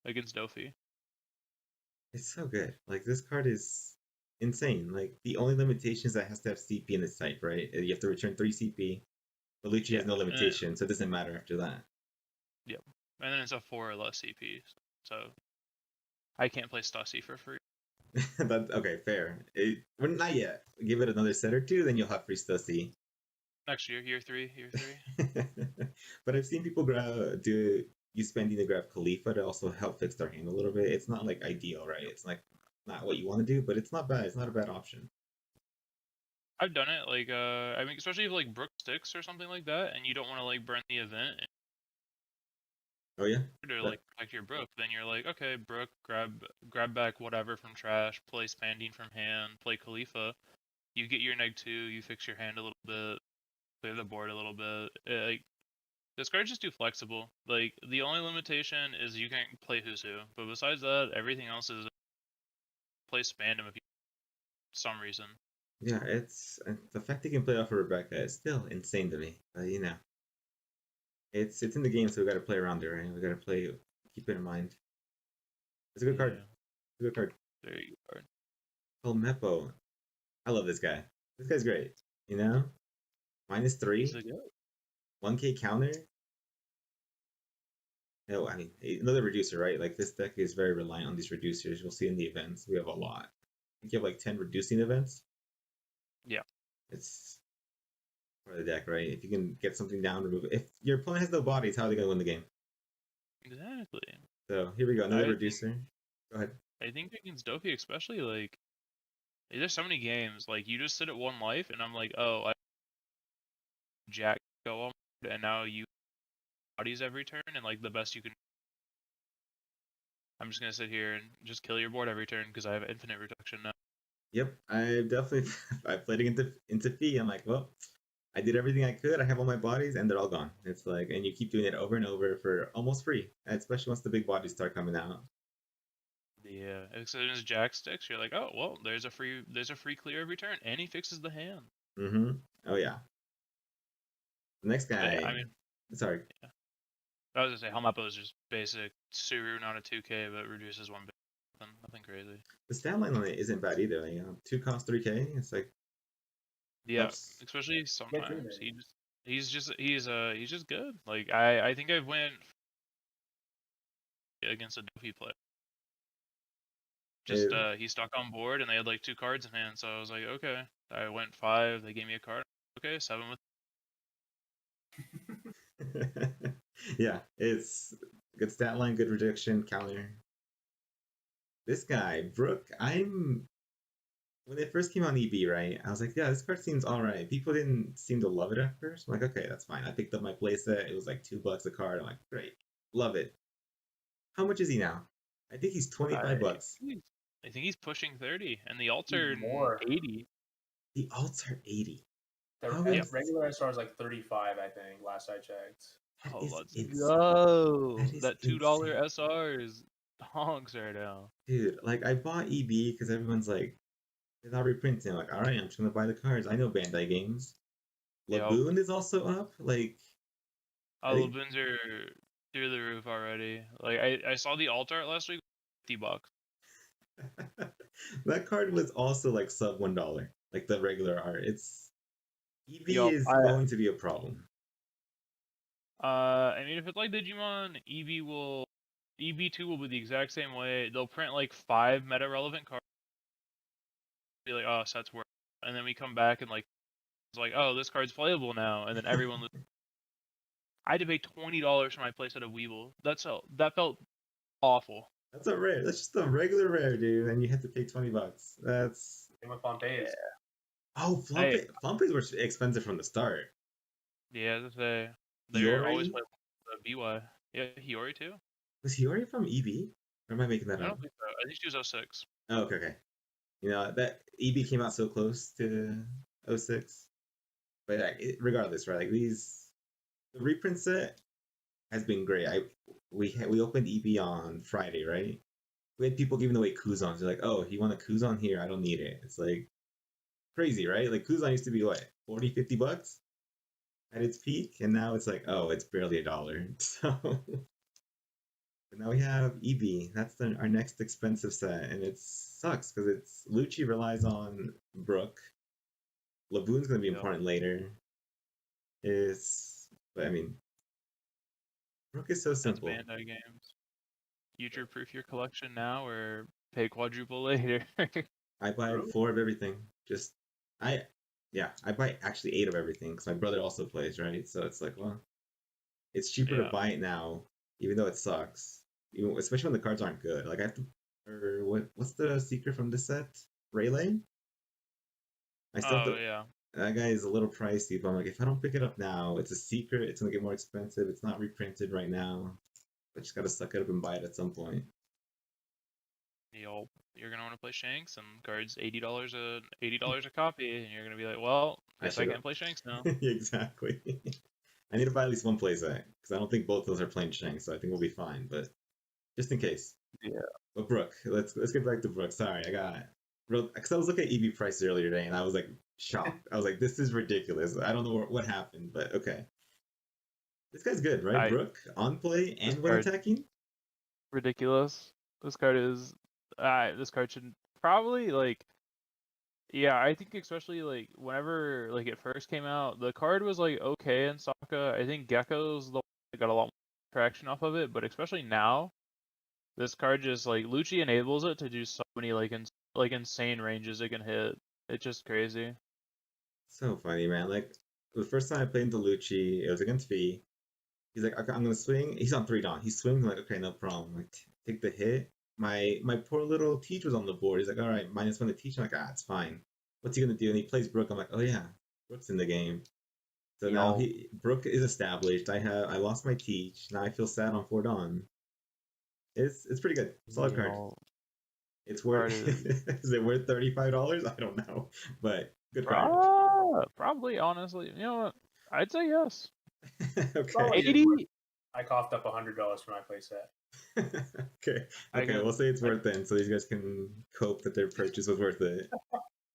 against Doffy. It's so good. Like this card is insane. Like the only limitation is that it has to have CP in its type, right? You have to return 3 CP. But Lucci Yeah, has no limitation, so it doesn't matter after that. yep. And then it's a 4 or less CP, so I can't play Stussy for free. Okay, fair. Well, not yet. Give it another set or two, then you'll have free Stussy. Next year 3. But I've seen people use Spending to grab Khalifa to also help fix their hand a little bit. It's not like ideal, right? It's like not what you want to do, but it's not bad. It's not a bad option. I've done it, like, I mean, especially if, like, Brook sticks or something like that, and you don't want to, like, burn the event Oh yeah. to, like, protect your Brook, then you're like, okay, Brook, grab back whatever from trash, play Spandine from hand, play Khalifa, you get your neg 2, you fix your hand a little bit, clear the board a little bit, like, this card's just too flexible. Like, the only limitation is you can't play Husu, but besides that, everything else is play Spandom if you for some reason. Yeah, it's the fact he can play off of Rebecca is still insane to me. But you know, it's in the game, so we got to play around it, right? We got to keep it in mind. It's a good card. It's a good card. There you are. Oh, Meppo. I love this guy. This guy's great. You know, -3, 1K counter. No, I mean another reducer, right? Like this deck is very reliant on these reducers. You'll see in the events we have a lot. I think you have like 10 reducing events. Yeah. It's for the deck, right? If you can get something down, remove it. If your opponent has no bodies, how are they gonna win the game? Exactly. So here we go, another reducer. Go ahead. I think against Doffy especially, like, there's so many games, like, you just sit at 1 life, and I'm like, oh, I Jack go on, and now you bodies every turn, and, like, the best you can. I'm just gonna sit here and just kill your board every turn because I have infinite reduction now. Yep, I played into Fee. I'm like, well, I did everything I could. I have all my bodies, and they're all gone. It's like, and you keep doing it over and over for almost free, especially once the big bodies start coming out. Yeah, as soon as Jack sticks, you're like, oh well, there's a free clear every turn, and he fixes the hand. Mm-hmm. Oh yeah. The next guy. I mean, sorry. Yeah. I was gonna say Helmappo is just basic Suru, not a 2K, but reduces 1 bit. Nothing crazy. The stat line on it isn't bad either. Like, 2 cost 3K. It's like, yeah, especially sometimes he's just good. Like I think I went against a Doffy player. Just he stuck on board and they had like 2 cards in hand, so I was like, okay. I went 5. They gave me a card. Okay, 7 with. Yeah, it's good stat line, good rejection, counter. This guy, Brook, when it first came on EB, right? I was like, yeah, this card seems alright. People didn't seem to love it at first. I'm like, okay, that's fine. I picked up my playset. It was like $2 a card. I'm like, great, love it. How much is he now? I think he's $25. I think he's pushing 30, and the alts are 80. The alts are 80. The regular SR is like 35, I think. Last I checked. Oh, let's go! That $2 insane. SR is honks right now. Dude, like I bought EB because everyone's like, they're not reprinting. I'm like, all right, I'm just gonna buy the cards. I know Bandai games. Laboon is also up. Like, Laboons are through the roof already. Like I saw the alt art last week, $50. That card was also like sub $1, like the regular art. It's EB is going to be a problem. I mean, if it's like Digimon, EB2 will be the exact same way. They'll print like 5 meta relevant cards. Be like, oh, sets work, and then we come back and like, it's like, oh, this card's playable now, and then everyone. I had to pay $20 for my playset of Weeble. That felt awful. That's a rare. That's just a regular rare, dude. And you have to pay $20. That's. Same with Pompeii. Oh, Pompeii were expensive from the start. Yeah, they're always playing the BY. Yeah, Hiyori too. Was Hiyori from EB? Or am I making that up? I don't think so. I think she was 06. Oh, okay. You know, that EB came out so close to 06. But regardless, right? Like the reprint set, has been great. We opened EB on Friday, right? We had people giving away Kuzons. They're like, oh, you want a Kuzon here? I don't need it. It's like crazy, right? Like Kuzon used to be what, 40, $50 at its peak, and now it's like, oh, it's barely $1. So but now we have EB. That's our next expensive set, and it sucks because it's Lucci relies on Brook. Laboon's gonna be Yeah. important later. But I mean, Brook is so That's simple. Bandai games. Future-proof your collection now, or pay quadruple later. I buy True. 4 of everything. I buy actually 8 of everything because my brother also plays, right? So it's like, well, it's cheaper to Yeah. buy it now, even though it sucks. Especially when the cards aren't good. Like I have to, or what's the secret from this set? Rayleigh? I still have Oh to. yeah. That guy is a little pricey, but I'm like, if I don't pick it up now, it's a secret. It's gonna get more expensive. It's not reprinted right now. I just gotta suck it up and buy it at some point. You're gonna want to play Shanks, and cards $80 a copy, and you're gonna be like, well, I guess I should can't play Shanks now. exactly. I need to buy at least one playset because I don't think both of those are playing Shanks, so I think we'll be fine. But just in case. Yeah. But Brooke, let's get back to Brooke. Sorry, I got real because I was looking at EV prices earlier today, and I was like shocked. I was like, this is ridiculous. I don't know what happened, but okay. This guy's good, right? Brooke on play and when attacking. Ridiculous. This card is. This card should probably like. Yeah, I think especially like whenever like it first came out, the card was like okay in Sokka. I think Gecko's the one that got a lot more traction off of it, but especially now, this card just like Lucci enables it to do so many like insane ranges it can hit. It's just crazy. So funny, man. Like the first time I played into Lucci, it was against V. He's like, okay, I'm gonna swing. He's on 3 Dawn. He swings. I'm like, okay, no problem. Like, take the hit. My poor little Teach was on the board. He's like, all right, -1 to Teach. I'm like, it's fine. What's he gonna do? And he plays Brook. I'm like, oh yeah, Brook's in the game. So now Brook is established. I lost my Teach. Now I feel sad on 4 Dawn. It's pretty good. Solid card. It's worth. Is it worth $35? I don't know, but good card. Probably, honestly, you know what? I'd say yes. Okay. 80. I coughed up $100 for my playset. Okay, we'll say it's worth it, so these guys can cope that their purchase was worth it.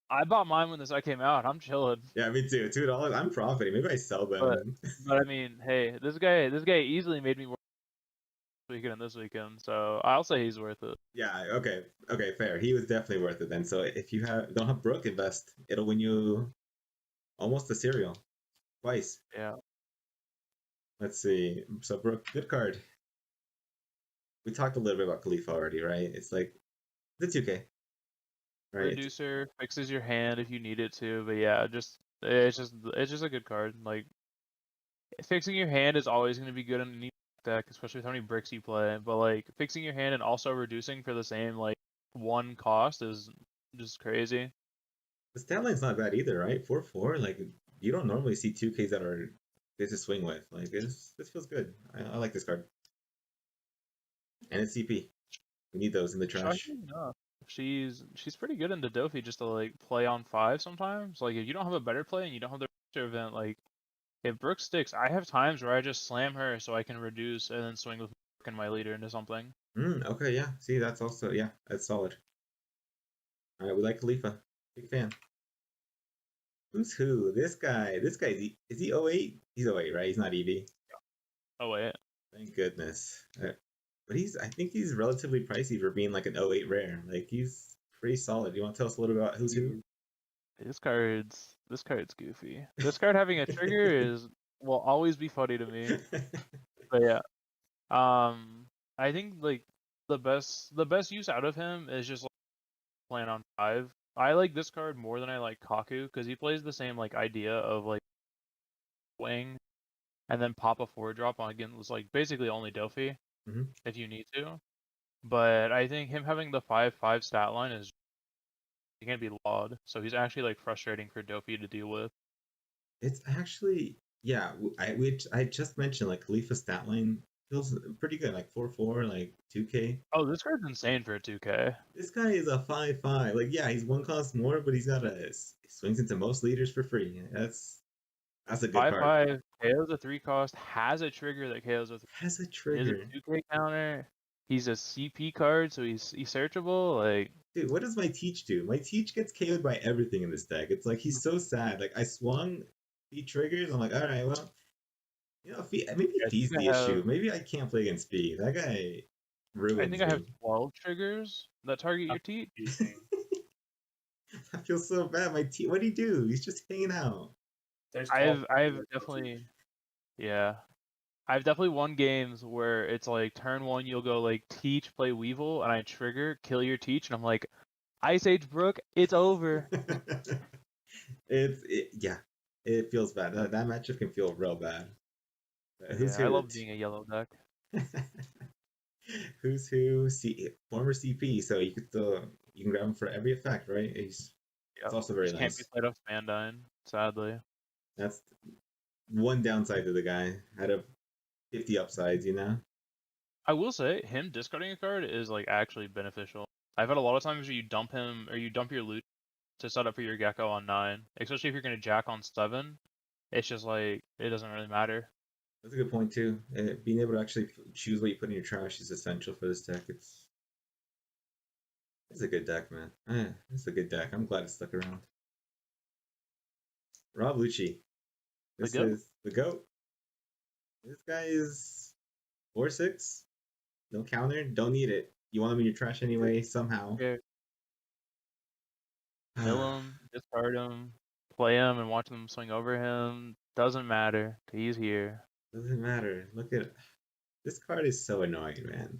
I bought mine when this came out. I'm chilling. Yeah, me too. $2. I'm profiting. Maybe I sell them. But I mean, hey, this guy easily made me work this weekend and this weekend, so I'll say he's worth it. Yeah. Okay. Fair. He was definitely worth it then. So if you don't have Brook, invest. It'll win you almost a cereal twice. Yeah. Let's see. So Brook, good card. We talked a little bit about Khalifa already, right? It's like the 2K. Right? Reducer fixes your hand if you need it to, but yeah, it's just a good card. Like fixing your hand is always going to be good in any deck, especially with how many bricks you play. But like fixing your hand and also reducing for the same like 1 cost is just crazy. The stat line's not bad either, right? 4/4. Like you don't normally see 2Ks that are good to swing with. Like this feels good. I like this card. And it's CP. We need those in the trash. She's pretty good into Doffy just to like play on 5 sometimes. Like if you don't have a better play and you don't have the event, like if Brooke sticks, I have times where I just slam her so I can reduce and then swing with Brooke and my leader into something. Okay, yeah. See, that's also that's solid. All right, we like Khalifa. Big fan. Who's who? This guy is he 08? He's 08, right? He's not EV. Yeah. Oh wait. Thank goodness. But I think he's relatively pricey for being like an 08 rare. Like he's pretty solid. You want to tell us a little bit about who's who? This card's goofy. This card having a trigger will always be funny to me. But yeah. I think like the best use out of him is just like, playing on 5. I like this card more than I like Kaku because he plays the same like idea of like wing and then pop a 4-drop on again was like basically only Doffy if you need to. But I think him having the 5/5 stat line is he can't be lawed, so he's actually like frustrating for Doffy to deal with. It's actually I just mentioned like Khalifa's stat line feels pretty good, like 4/4, like 2K. Oh, this card's insane for a 2K. This guy is a 5/5. Like, yeah, he's 1 cost more, but he swings into most leaders for free. That's a good card. 5/5 KOs a 3 cost, has a trigger that KOs with Has a is a trigger. 2K counter. He's a CP card, so he's searchable. Like, Dude, what does my teach do? My teach gets KO'd by everything in this deck. It's like he's so sad. Like I swung, he triggers. I'm like, all right, well, maybe I Fee's think the I issue. have Maybe I can't play against Fee. That guy I ruins think I have me. 12 triggers that target your That's teeth. confusing. I feel so bad. My teach, what do he do? He's just hanging out. There's I've 12 I've players, definitely yeah. I've definitely won games where it's like turn 1 you'll go like teach, play Weevil, and I trigger, kill your teach, and I'm like, Ice Age Brook, it's over. Yeah, it feels bad. That matchup can feel real bad. Who's Yeah, I who? love being a yellow deck. Who's who? Former CP, so you can grab him for every effect, right? It's Yep. also very Just can't be nice. played off Spandine, sadly. That's one downside to the guy out of 50 upsides, you know? I will say, him discarding a card is like actually beneficial. I've had a lot of times where you dump him or you dump your loot to set up for your Gecko on 9, especially if you're gonna Jack on 7. It's just like it doesn't really matter. That's a good point too. Being able to actually choose what you put in your trash is essential for this deck. It's a good deck, man. It's a good deck. I'm glad it stuck around. Rob Lucci. The This goat. is the GOAT. This guy is 4/6. No counter. Don't need it. You want him in your trash anyway, somehow. Yeah. Mill him, discard him, play him, and watch them swing over him. Doesn't matter. He's here. Doesn't matter. Look at this card is so annoying, man.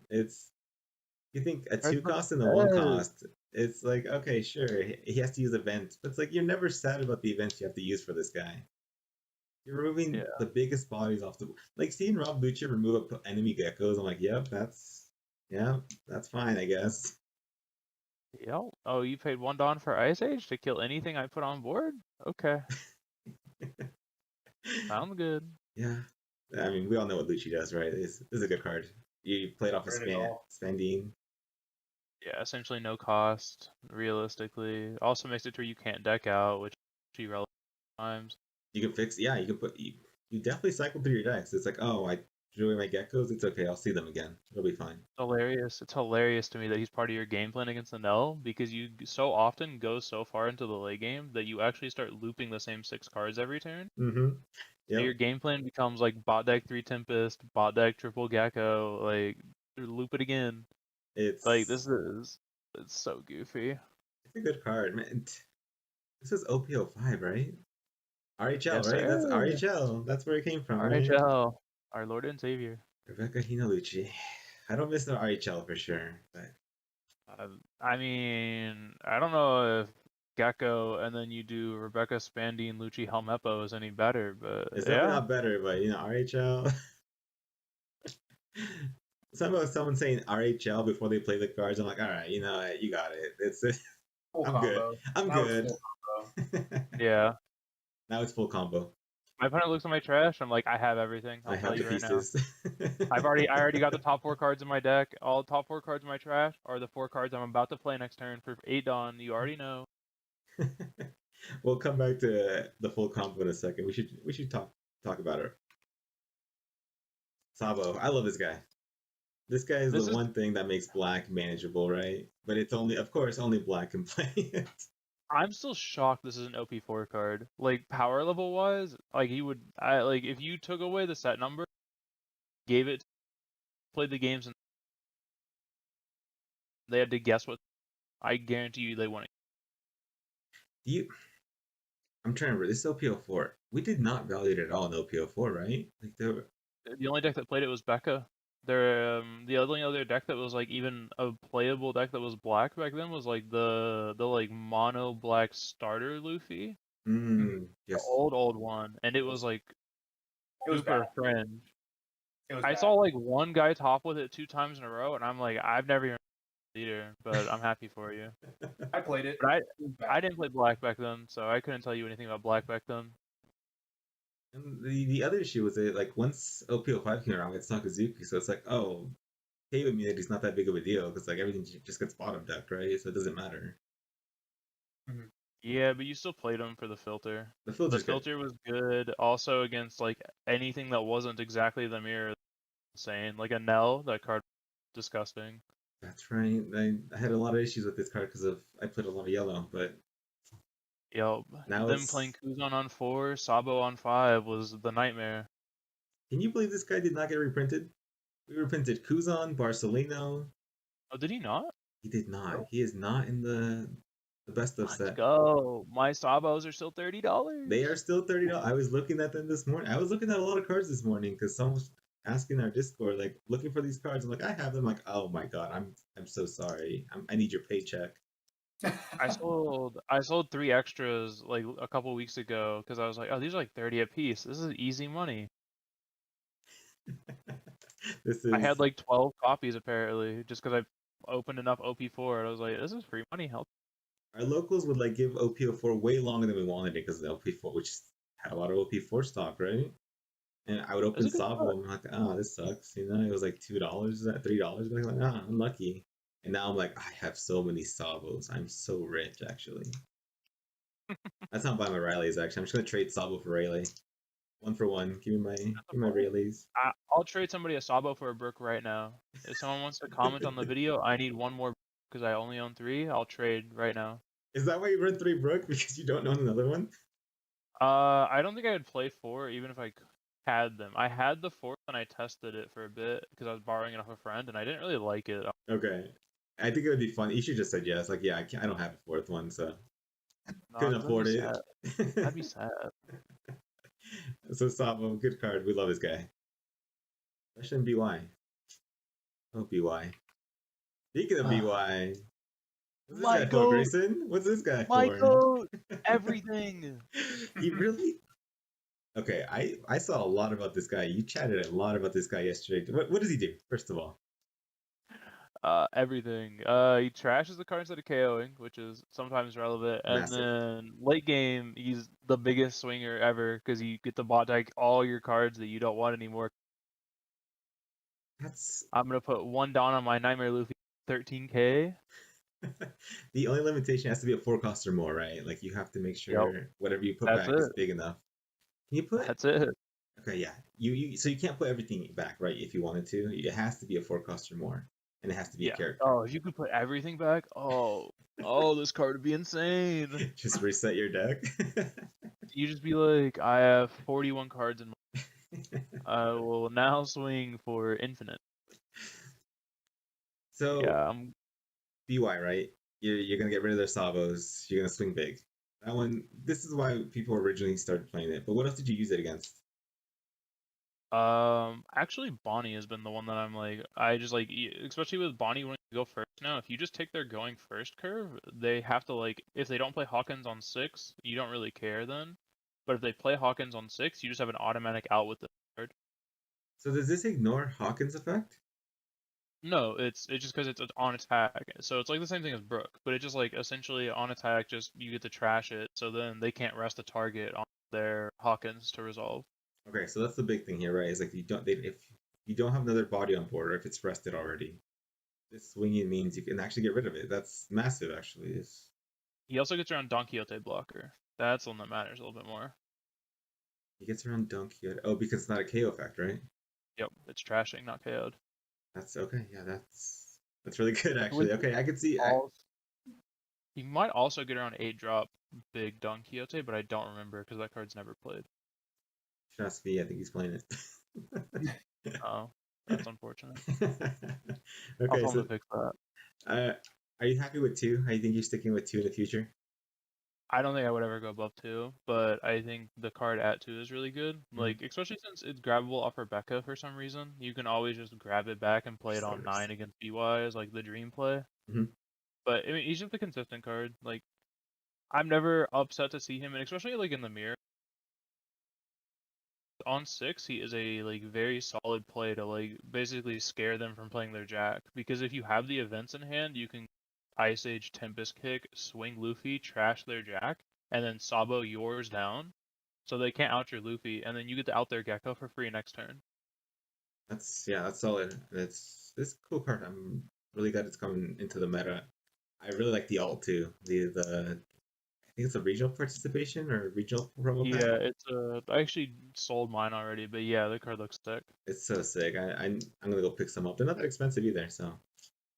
You think a Card's 2 the cost and a 1 best. cost. It's like, okay, sure, he has to use events, but it's like you're never sad about the events you have to use for this guy. You're removing Yeah. the biggest bodies off the like seeing Rob Lucha remove enemy geckos. I'm like, yep, that's fine, I guess. Yep. Oh, you paid 1 Dawn for Ice Age to kill anything I put on board? Okay. Sounds good. Yeah, I mean, we all know what Lucci does, right? This is a good card. You played off of Burn it all. Spandine. Yeah, essentially no cost, realistically. Also makes it to where you can't deck out, which is relevant times. You can fix, yeah, you can put, you definitely cycle through your decks. It's like, oh, I threw away my geckos. It's okay. I'll see them again. It'll be fine. Hilarious. It's hilarious to me that he's part of your game plan against the Nell because you so often go so far into the late game that you actually start looping the same 6 cards every turn. Mm-hmm. So Yep. your game plan becomes like bot deck 3 Tempest, bot deck triple Gecko, like loop it again. It's Like it's so goofy. it's a good card, man. This is OPO5, right? RHL, Yes, right? That's sir. RHL. That's where it came from, right? RHL, our Lord and Savior. Rebecca Hinalucci. I don't miss the RHL for sure, but I mean, I don't know if Gecko and then you do Rebecca Spandine Lucci Helmeppo is any better, but it's definitely yeah. not better. But RHL. Something about someone saying RHL before they play the cards. I'm like, all right, you know what? You got it. It's Full I'm good. combo. I'm Now it's good. full combo. Yeah. Now it's full combo. My opponent looks at my trash. I'm like, I have everything. I'll I tell have the you right now. pieces. I already got the top 4 cards in my deck. All top 4 cards in my trash are the 4 cards I'm about to play next turn for 8 Dawn. You already know. We'll come back to the full combo in a second. We should talk about it. Sabo, I love this guy. This guy is the This is one thing that makes black manageable, right? But it's only, of course, only black can play it. I'm still shocked this is an OP4 card. Like power level wise, like if you took away the set number, gave it played the games and they had to guess what, I guarantee you they wouldn't. I'm trying to remember. This is OPO4. We did not value it at all in OPO4, right? Like The only deck that played it was Becca. The only other deck that was like even a playable deck that was black back then was like the like mono black starter Luffy, the yes. old one, and it was like It was super bad. fringe. It was I bad. saw like one guy top with it 2 times in a row, and I'm like, I've never even either, but I'm happy for you. I played it. But It was bad. I didn't play black back then, so I couldn't tell you anything about black back then. And the other issue was that like once OPO5 came around, it's Sakazuki, so it's like, oh, cave immunity is not that big of a deal because like everything just gets bottom decked, right? So it doesn't matter. Mhm. Yeah, but you still played him for the filter. The The filter's good. filter was good. Also against like anything that wasn't exactly the mirror. Insane. Like a Nell, that card, disgusting. That's right. I had a lot of issues with this card because of I played a lot of yellow, but Yo, now them playing it's. Kuzan on 4, Sabo on 5 was the nightmare. Can you believe this guy did not get reprinted? We reprinted Kuzan, Barcelino. Oh, did he not? He did not. He is not in the best of Let's set. go. My Sabos are still They are $30. still $30. I was looking at them this morning. I was looking at a lot of cards this morning because someone was asking our Discord, like looking for these cards. I'm like, I have them. Like, oh my god, I'm so sorry. I need your paycheck. I sold 3 extras like a couple weeks ago because I was like, oh, these are like 30 a piece. This is easy money. This I had is like 12 copies apparently just because I opened enough OP4 and I was like, this is free money. Help. our locals would like give OPO4 way longer than we wanted it because of the OP4, which had a lot of OP4 stock, right? And I would It's open a good Sabo and I'm like, oh, this sucks. You know, it was like $2, $3. I'm like, ah, I'm lucky. And now I'm like, I have so many Sabos. I'm so rich, actually. That's not buying my Rileys, actually. I'm just gonna trade Sabo for Rayleigh. 1 for 1. Give me my Rayleys. I'll trade somebody a Sabo for a Brook right now. If someone wants to comment on the video, I need one more because I only own 3. I'll trade right now. Is that why you run 3 Brook? Because you don't own another one? I don't think I would play 4 even if I had them. I had the 4th and I tested it for a bit because I was borrowing it off a friend and I didn't really like it. Okay. I think it would be fun. You should just said yes. Like, yeah, I don't have a 4th one, so Nah, couldn't 'cause that'd be afford it. sad. That'd be sad. So Sabo, good card. We love this guy. Especially in BY. Oh, BY. Speaking of BY, what's this My guy for, goat, Grayson? What's this guy my for? goat, everything. He really. Okay, I saw a lot about this guy. You chatted a lot about this guy yesterday. What does he do? First of all, Everything. He trashes the cards that are KOing, which is sometimes relevant, and massive. then late game, he's the biggest swinger ever because you get to bot deck all your cards that you don't want anymore. That's I'm gonna put 1 down on my Nightmare Luffy, 13k. the only limitation has to be a 4 cost or more, right? Like you have to make Yep, sure whatever you put that's back is it. big enough. Can you put? That's it. Okay, yeah. So you can't put everything back, right? If you wanted to, it has to be a 4 cost or more, and it has to be a Yeah. character. Oh, if you could put everything back, oh, this card would be insane. Just reset your deck. You just be like, I have 41 cards in my. I will now swing for infinite. So Yeah, I'm. BY, right? You're gonna get rid of their Savos. You're gonna swing big. That one. This is why people originally started playing it. But what else did you use it against? Actually, Bonnie has been the one that I'm like, I just like, especially with Bonnie when you go first now. If you just take their going first curve, they have to like, if they don't play Hawkins on 6, you don't really care then. But if they play Hawkins on 6, you just have an automatic out with the card. So does this ignore Hawkins effect? No, it's just because it's on attack. So it's like the same thing as Brook, but it's just like essentially on attack, just you get to trash it. So then they can't rest the target on their Hawkins to resolve. Okay, so that's the big thing here, right? Is like if you don't have another body on board, or if it's rested already, this swinging means you can actually get rid of it. That's massive, actually. He also gets around Don Quixote blocker. That's the one that matters a little bit more. He gets around Donkey. Oh, because it's not a KO effect, right? Yep, it's trashing, not KO'd. That's okay. Yeah, that's really good, With actually. Okay, I can see. he might also get around 8-drop big Don Quixote, but I don't remember because that card's never played. Trust me, I think he's playing it. Oh, that's unfortunate. I'll Okay, tell him so to fix that. are you happy with 2? How do you think you're sticking with 2 in the future? I don't think I would ever go above 2, but I think the card at 2 is really good. Like, especially since it's grabbable off Rebecca for some reason. You can always just grab it back and play it on 9 against BY as like the dream play. Mm-hmm. But I mean, he's just a consistent card. Like, I'm never upset to see him, and especially like in the mirror. On 6, he is a like very solid play to like basically scare them from playing their Jack. Because if you have the events in hand, you can Ice Age, Tempest Kick, swing Luffy, trash their Jack, and then Sabo yours down, so they can't out your Luffy, and then you get to out their Gecko for free next turn. That's solid. It's a cool card. I'm really glad it's coming into the meta. I really like the alt too. The think it's a regional participation or regional promo pack. Yeah, it's I actually sold mine already, but yeah, the card looks sick. It's so sick. I'm gonna go pick some up. They're not that expensive either, so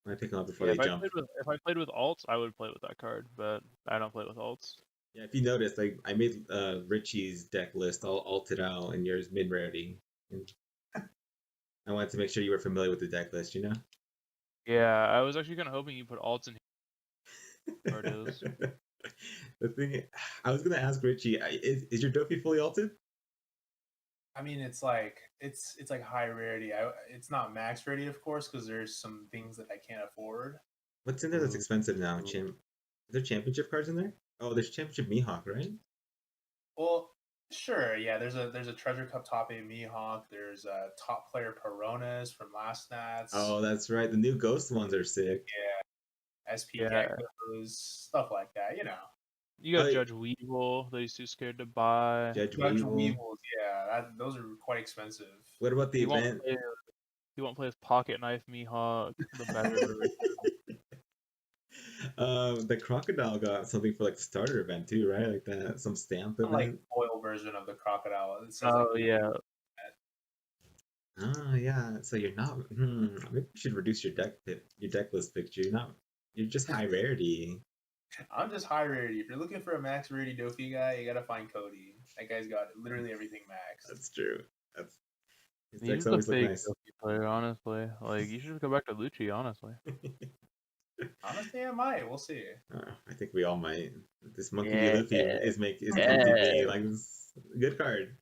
I might pick them up before Yeah, they jump. if I played with alts, I would play with that card, but I don't play with alts. Yeah, if you noticed, like I made Richie's deck list all alted out and yours mid rarity. And I wanted to make sure you were familiar with the deck list, you know? Yeah, I was actually kind of hoping you put alts in here. It is. The thing I was gonna ask Richie, is your Doffy fully alted? I mean, it's like high rarity. It's not max rarity, of course, because there's some things that I can't afford. What's in there that's expensive now? Is there championship cards in there? Oh, there's championship Mihawk, right? Well, sure, yeah. There's a Treasure Cup top 8 Mihawk. There's a top player Peronas from Last Nats. Oh, that's right. The new Ghost ones are sick. Yeah, SP Yeah. Geckos, stuff like that. You know, You got Judge Weevil that he's too scared to buy. Judge Judge Weevil. Weevils. Yeah, those are quite expensive. What about the event? He won't play with Pocket Knife Mihawk, the better version. The crocodile got something for like the starter event too, right? Like that, some stamp event. Like foil version of the crocodile. It says Oh yeah. Oh yeah. So you're not. Maybe you should reduce your deck list picture. You're just high rarity. I'm just high rarity. If you're looking for a max rarity Doffy guy, you gotta find Cody. That guy's got literally everything max. That's true. His He's decks a always look fake nice. Doffy player, honestly. Like you should go back to Lucci, honestly. Honestly, I might. We'll see. I think we all might. This Monkey Yeah. Luffy is tempting me. Like this good card.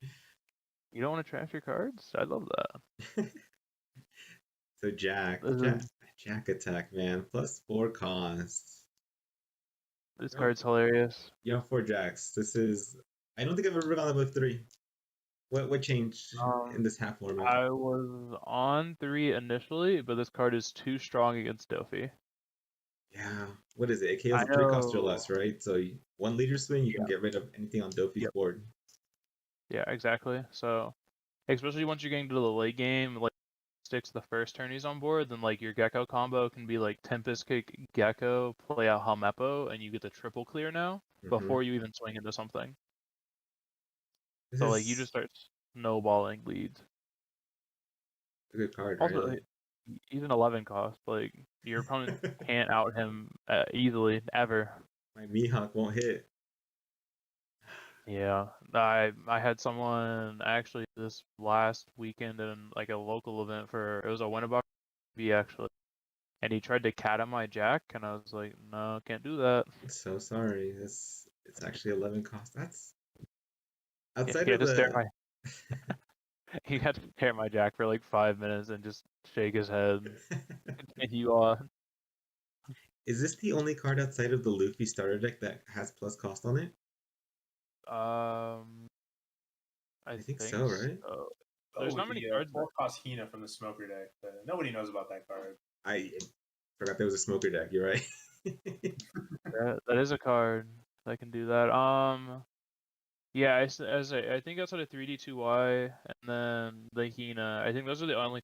You don't want to trash your cards? I love that. So Jack attack, man. +4 cost. This card's hilarious. You have 4 Jacks. I don't think I've ever gone with 3. What changed in this half format? I was on 3 initially, but this card is too strong against Doffy. Yeah. What is it? It KOs 3 cost or less, right? So 1 leader swing, you can get rid of anything on Doffy's board. Yeah, exactly. So, especially once you're getting to the late game, like sticks the first turn he's on board, then like your Gecko combo can be like Tempest Kick Gecko, play out Helmeppo, and you get the triple clear now before you even swing into something. So like you just start snowballing leads. A good card, Also, right? he's an 11 cost. Like your opponent can't out him easily ever. My Mihawk won't hit. Yeah, I had someone actually this last weekend in like a local event it was a Winnebago actually, and he tried to cat my Jack, and I was like, no, can't do that. So sorry. It's actually 11 cost. That's outside He of the. He had to stare at my Jack for like 5 minutes and just shake his head and continue on. Is this the only card outside of the Luffy starter deck that has plus cost on it? I think so, right? There's not many cards. 4 cost Hina from the Smoker deck, but nobody knows about that card. I forgot there was a Smoker deck. You're right. That is a card that can do that. Yeah, I think outside of 3D2Y and then the Hina, I think those are the only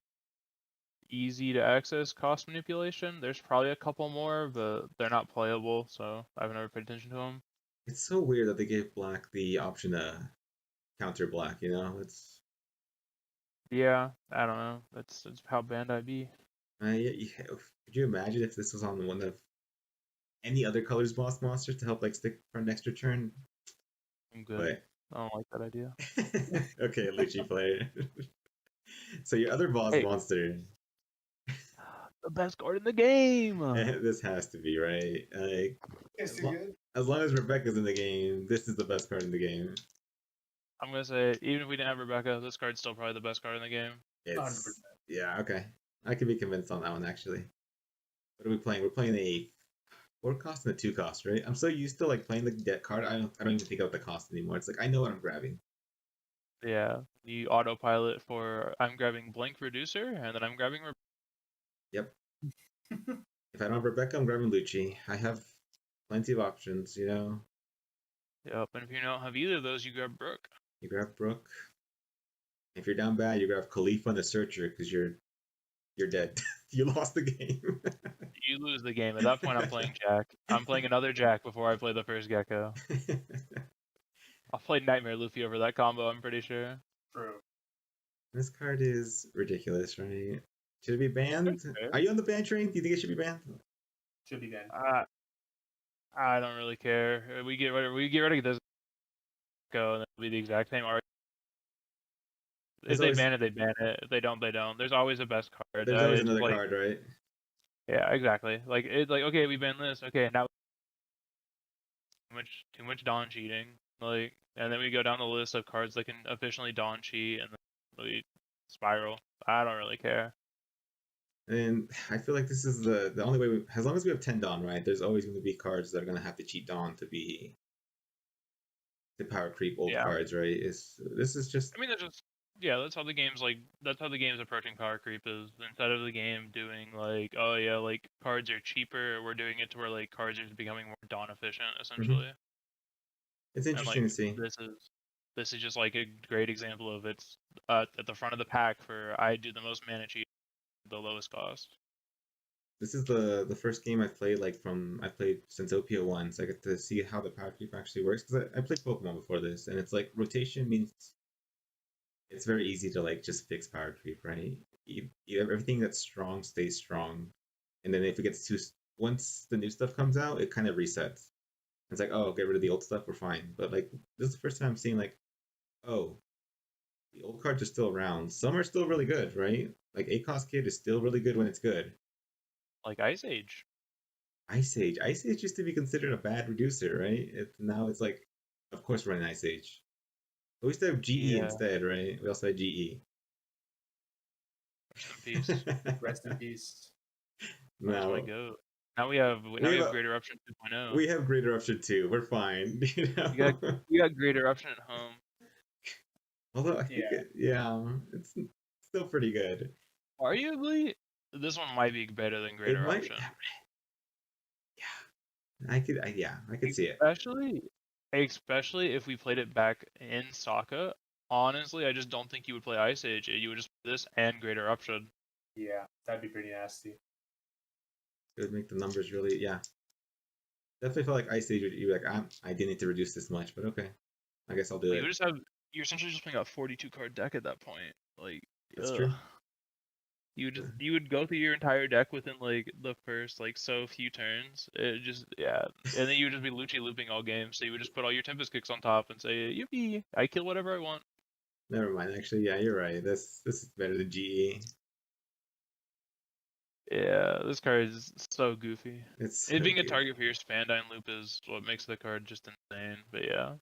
easy to access cost manipulation. There's probably a couple more, but they're not playable, so I've never paid attention to them. It's so weird that they gave Black the option to counter Black, you know? Yeah, I don't know. It's how Bandai be. Could you imagine if this was on one of any other colors boss monster to help like stick for an extra turn? I'm good. I don't like that idea. Okay, Lucci player. So your other boss monster. The best card in the game. This has to be right. Like, It's too good. As long as Rebecca's in the game, this is the best card in the game. I'm gonna say even if we didn't have Rebecca, this card's still probably the best card in the game. 100%. Yeah, okay. I can be convinced on that one actually. What are we playing? We're playing a 4 cost and a 2 cost, right? I'm so used to like playing the deck card. I don't even think about the cost anymore. It's like I know what I'm grabbing. Yeah, you autopilot for I'm grabbing Blink Reducer and then I'm grabbing Yep. If I don't have Rebecca, I'm grabbing Lucci. I have plenty of options, you know. Yep, and if you don't have either of those, you grab Brooke. You grab Brooke. If you're down bad, you grab Khalifa and the Searcher because you're you're dead. You lost the game. You lose the game. At that point, I'm playing Jack. I'm playing another Jack before I play the first Gecko. I'll play Nightmare Luffy over that combo, I'm pretty sure. True. This card is ridiculous, right? Should it be banned? fair. Are you on the ban train? Do you think it should be banned? Should be banned. I don't really care. We get rid of this Gecko, and it'll be the exact same art. If they ban it, they ban it. If they don't, they don't. There's always a best card. There's always another card, right? Yeah, exactly. Like it's like, okay, we ban this. Okay, now too much Dawn cheating. Like, and then we go down the list of cards that can efficiently Dawn cheat, and then we spiral. I don't really care. And I feel like this is the only way. As long as we have 10 Dawn, right? There's always going to be cards that are going to have to cheat Dawn to power creep old cards, right? This is just. I mean, that's how the game's approaching power creep is. Instead of the game doing like, oh yeah, like cards are cheaper, we're doing it to where like cards are becoming more Dawn efficient, essentially. It's interesting to see. This is just like a great example of it's at the front of the pack for I do the most mana cheat, the lowest cost. This is the first game I've played I've played since OPO1, so I get to see how the power creep actually works, because I played Pokemon before this, and it's like rotation means it's very easy to like just fix power creep, right? Everything that's strong stays strong, and then if it gets once the new stuff comes out, it kind of resets. It's like, oh, get rid of the old stuff, we're fine. But like this is the first time I'm seeing like, oh, the old cards are still around. Some are still really good, right? Like ACOS Kid is still really good when it's good. Like Ice Age. Ice Age used to be considered a bad reducer, right? Now it's like, of course, we're running Ice Age. But we still have GE instead, right? We also had GE. Rest in peace. Rest in peace. Now we have Great Eruption 2.0. We have Great Eruption 2. We're fine. You know? we got Great Eruption at home. Although I think it's still pretty good. Arguably, this one might be better than Great Eruption. I could see it. Especially if we played it back in Sokka. Honestly, I just don't think you would play Ice Age. You would just play this and Great Eruption. Yeah, that'd be pretty nasty. It would make the numbers really, Definitely felt like Ice Age would be like, I didn't need to reduce this much, but okay. I guess I'll do it. You're essentially just playing a 42 card deck at that point. Like, that's true. You would go through your entire deck within like the first like so few turns. It just and then you would just be Lucci looping all game. So you would just put all your Tempest kicks on top and say, "Yippee! I kill whatever I want." Never mind. Actually, yeah, you're right. This is better than GE. Yeah, this card is so goofy. It being a target for your Spandine loop is what makes the card just insane. But yeah.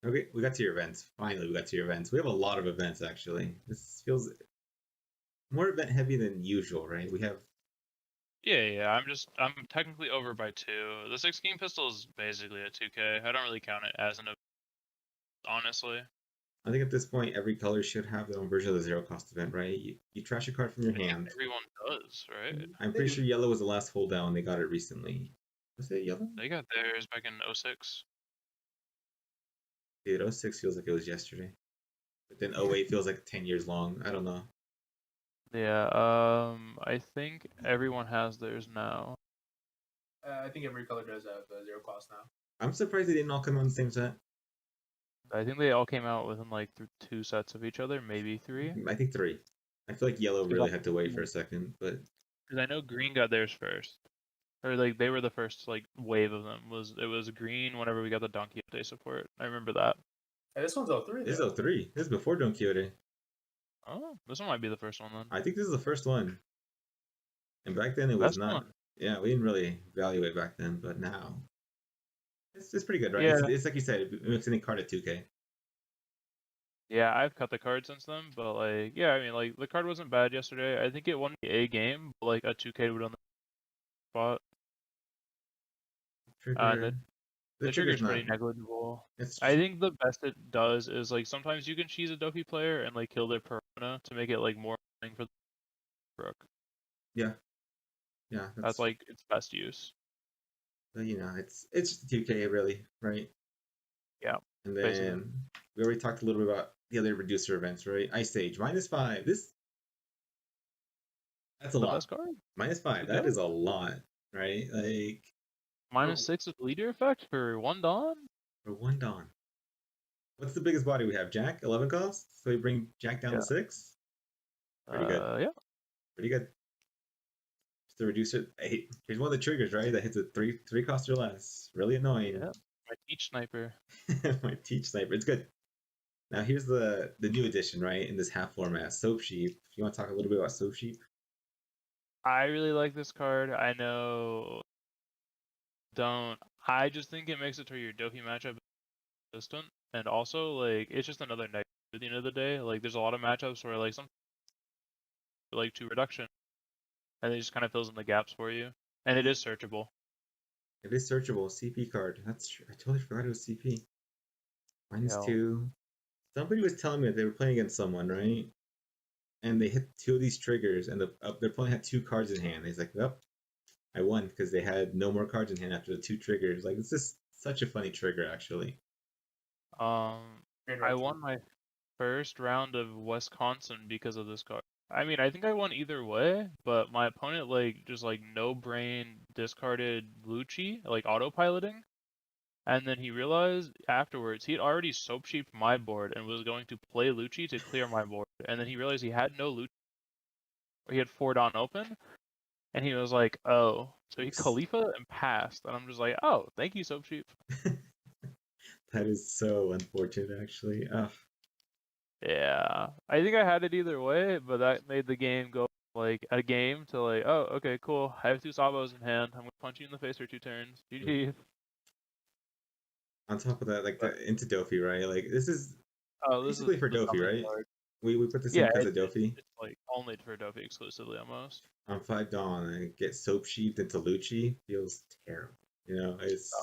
Okay, we got to your events. Finally, we got to your events. We have a lot of events actually. This feels more event heavy than usual, right? We have. Yeah. I'm technically over by 2. The 6-game pistol is basically a 2K. I don't really count it as an event, honestly. I think at this point, every color should have their own version of the zero cost event, right? You trash a card from your hand. Everyone does, right? I'm pretty sure yellow was the last holdout, and they got it recently. Was it yellow? They got theirs back in 06. Dude, 06 feels like it was yesterday. But then 08 feels like 10 years long. I don't know. Yeah, I think everyone has theirs now. I think every color does have a zero cost now. I'm surprised they didn't all come out in the same set. I think they all came out within like 2 sets of each other, maybe 3. I think 3. I feel like yellow really had to wait for a second, but because I know green got theirs first, or like they were the first like wave of them. It was green whenever we got the Don Quixote support. I remember that. Hey, this one's 03. This is 03. This is before Don Quixote. Oh, this one might be the first one then. I think this is the first one. And back then it was not. Yeah, we didn't really value it back then, but now it's pretty good, right? Yeah. It's like you said, it makes any card at 2K. Yeah, I've cut the card since then, but like, yeah, I mean, like the card wasn't bad yesterday. I think it won a game, but like a 2K would on the spot. The trigger's pretty negligible. I think the best it does is like sometimes you can cheese a Doffy player and like kill their Perona to make it like more thing for the Brook. Yeah. That's like its best use. But, you know, it's just 2K really, right? Yeah. And then we already talked a little bit about the other reducer events, right? Ice Age -5. That's a The lot. best card. -5. That is a lot, right? Like -6 with leader effect for 1 Dawn? for 1 Dawn. What's the biggest body we have? Jack, 11 cost? So we bring Jack down Yeah. to 6? Pretty good. Yeah. Pretty good. Just to reduce it. Hey, here's one of the triggers, right? That hits a 3 cost or less. Really annoying. Yeah. My Teach Sniper. My Teach Sniper. It's good. Now here's the new edition, right? In this half format, Soap Sheep. You want to talk a little bit about Soap Sheep? I really like this card. I know. I just think it makes it to your Doffy matchup consistent, and also like it's just another negative at the end of the day. Like there's a lot of matchups where like some like 2 reduction, and it just kind of fills in the gaps for you, and it is searchable. It is searchable. CP card. That's true. I totally forgot it was CP. -2. Somebody was telling me that they were playing against someone, right? And they hit 2 of these triggers, and their opponent had 2 cards in hand. He's like, "Yep, I won," because they had no more cards in hand after the 2 triggers. Like, it's just such a funny trigger, actually. I won my first round of Wisconsin because of this card. I mean, I think I won either way, but my opponent like just like no brain discarded Lucci, like autopiloting, and then he realized afterwards he had already soap sheeped my board and was going to play Lucci to clear my board, and then he realized he had no Lucci. He had 4 Dawn open, and he was like, "Oh," so he Oops. Khalifa and passed, and I'm just like, "Oh, thank you, soap sheep." That is so unfortunate, actually. Ugh. Yeah, I think I had it either way, but that made the game go like a game to like, oh, okay, cool. I have 2 Sabos in hand. I'm gonna punch you in the face for 2 turns. GG. On top of that, like But, into Doffy, right? Like this is this is basically for the Doffy, summon right? card. We put this in Yeah, because of Doffy. it's like only for Doffy exclusively almost. On 5 Dawn and get soap sheeped into Lucci feels terrible. You know, it's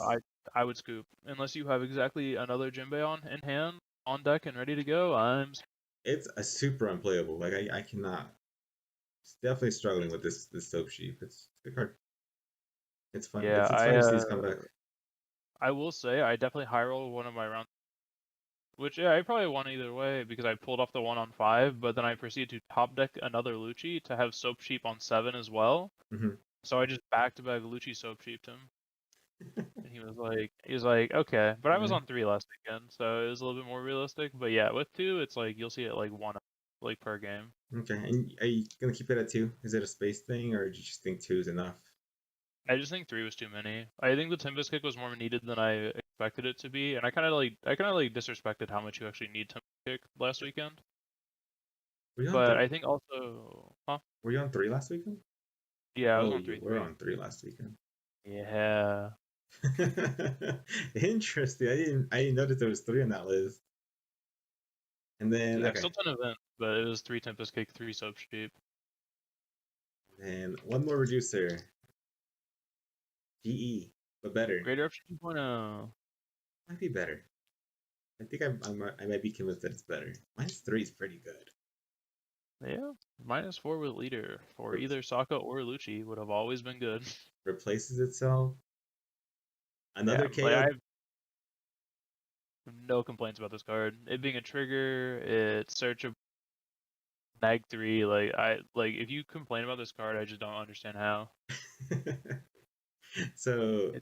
I would scoop unless you have exactly another Jinbei on in hand, on deck and ready to go. it's a super unplayable. Like I cannot. It's definitely struggling with this soap sheep. It's a good card. It's fun. Yeah, It's fun to see this come back. I will say I definitely high rolled one of my rounds. Which, yeah, I probably won either way because I pulled off the 1 on 5, but then I proceeded to top deck another Lucci to have Soap Sheep on 7 as well. Mm-hmm. So I just back-to-back Lucci Soap Sheeped him. And he was like, okay. But I was on 3 last weekend, so it was a little bit more realistic. But yeah, with 2, it's like you'll see it like 1 like per game. Okay, and are you gonna keep it at 2? Is it a space thing, or do you just think 2 is enough? I just think 3 was too many. I think the Tempest kick was more needed than I expected it to be, and I kind of like disrespected how much you actually need Tempest kick last weekend. But I think also, Were you on 3 last weekend? Yeah, I was on 3. You were on 3 last weekend. Yeah. Interesting. I didn't notice there was 3 on that list. And then Yeah, still 10 events, but it was 3 Tempest Cake, 3 Soap Sheep. And one more reducer. GE, but better. Greater Option 2.0. Might be better. I think I might be convinced that it's better. -3 is pretty good. Yeah, -4 with leader for either Sokka or Lucci would have always been good. Replaces itself. Another Yeah, KO. like, I have no complaints about this card. It being a trigger, it's searchable. Nag 3, if you complain about this card, I just don't understand how. So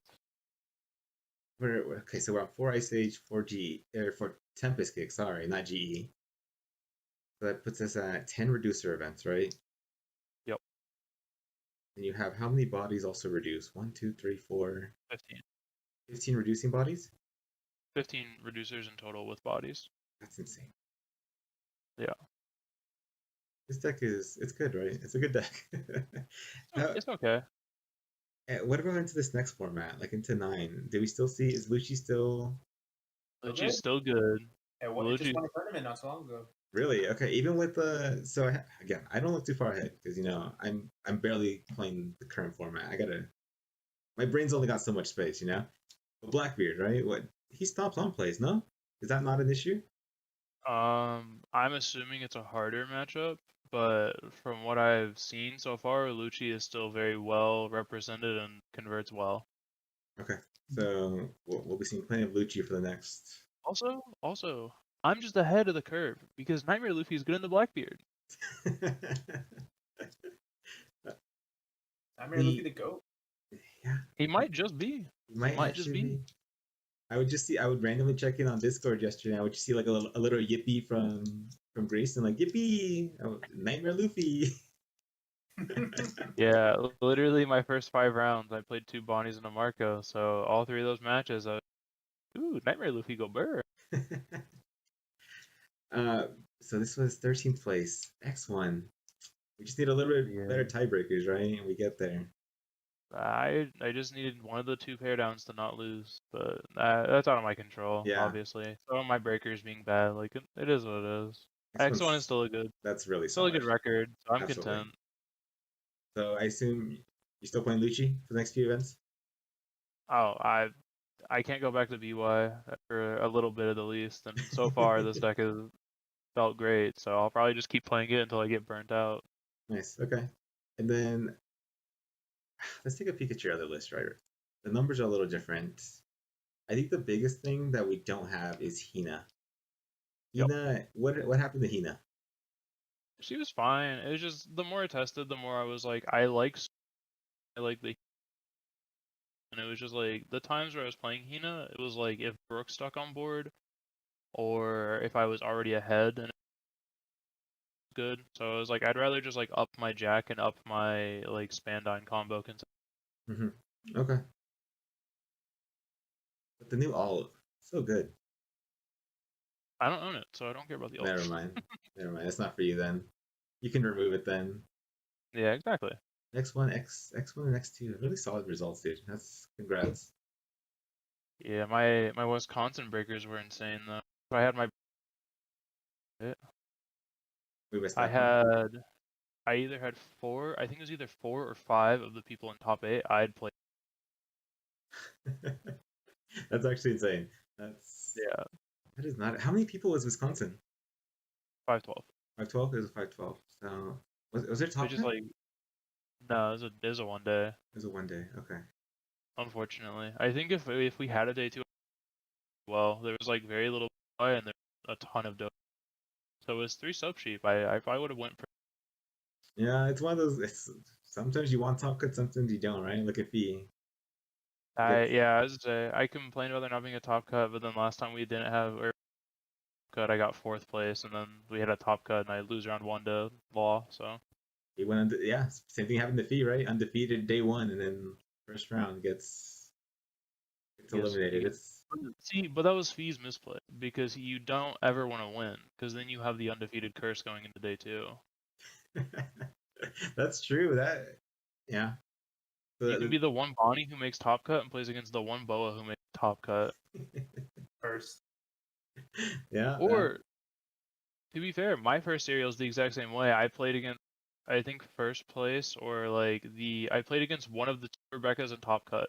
we're okay. So we're on 4 Ice Age, 4 G, or 4 Tempest Kick. Sorry, not GE. So that puts us at 10 reducer events, right? Yep. And you have how many bodies also reduce? 1, 2, 3, 4. 15. 15 reducing bodies? 15 reducers in total with bodies. That's insane. Yeah. This deck it's good, right? It's a good deck. It's okay. What about into this next format, like into 9? Do we still see, is Lucci still? Lucci's still good. It just won a tournament not so long ago. Really? Okay. Even with the again, I don't look too far ahead because I'm barely playing the current format. My brain's only got so much space, you know. But Blackbeard, right? What he stops on plays? No, is that not an issue? I'm assuming it's a harder matchup, but from what I've seen so far, Lucci is still very well represented and converts well. Okay, so we'll be seeing plenty of Lucci for the next. Also, I'm just ahead of the curve because Nightmare Luffy is good in the Blackbeard. Nightmare Luffy the GOAT. Yeah, He might just be. he might just actually be. be. I would randomly check in on Discord yesterday. I would just see like a little yippee from Grayson, like yippee, Nightmare Luffy. Yeah, literally my first 5 rounds, I played 2 Bonnies and a Marco. So all 3 of those matches, ooh, Nightmare Luffy go burr. So this was 13th place, X1. We just need a little bit better tiebreakers, right? And we get there. I just needed one of the 2 pair downs to not lose, but that's out of my control, Yeah. obviously. So my breakers being bad, like it is what it is. X1 is still a good, That's really still a solid. good record, so I'm Absolutely. content. So I assume you're still playing Lucci for the next few events? Oh, I can't go back to BY for a little bit at the least, and so far this deck has felt great, so I'll probably just keep playing it until I get burnt out. Nice. Okay. And then let's take a peek at your other list, right? The numbers are a little different. I think the biggest thing that we don't have is Hina. Hina, what happened to Hina? She was fine. It was just the more I tested, the more I was like, I like the, and it was just like the times where I was playing Hina, it was like if Brooke stuck on board, or if I was already ahead and it was good. So I was like, I'd rather just like up my Jack and up my like Spandine combo. Okay. But the new olive, so good. I don't own it, so I don't care about the Never ult. mind. Never mind. It's not for you then. You can remove it then. Yeah, exactly. X1, X1 and X2. Really solid results, dude. That's congrats. Yeah, my Wisconsin breakers were insane though. I had my We missed I that one. either had 4, I think it was either 4 or 5 of the people in top 8 I'd played. That's actually insane. Yeah, That is not. How many people was Wisconsin? 512. 512. It was a 512. So was there top Which is 10? like, no, it was a 1 day. It was a 1 day. Okay. Unfortunately, I think if we had a day 2, well, there was like very little buy and there was a ton of dough. So it was 3 sub sheep. I probably would have went for. Yeah, it's one of those. Sometimes you want top cut, sometimes you don't, right? Look at Fee. Yeah, as I say, I complained about there not being a top cut, but then last time we didn't have or cut, I got 4th place, and then we had a top cut, and I lose round 1 to Law. So He went yeah, same thing happened to Fee, right? Undefeated day 1, and then first round gets eliminated. See, but that was Fee's misplay because you don't ever want to win because then you have the undefeated curse going into day 2. That's true. Yeah. You can be the one Bonnie who makes top cut and plays against the one Boa who makes top cut. First. Yeah. Or, to be fair, my first serial is the exact same way. I played against, I think, first place or like I played against one of the 2 Rebecca's in top cut.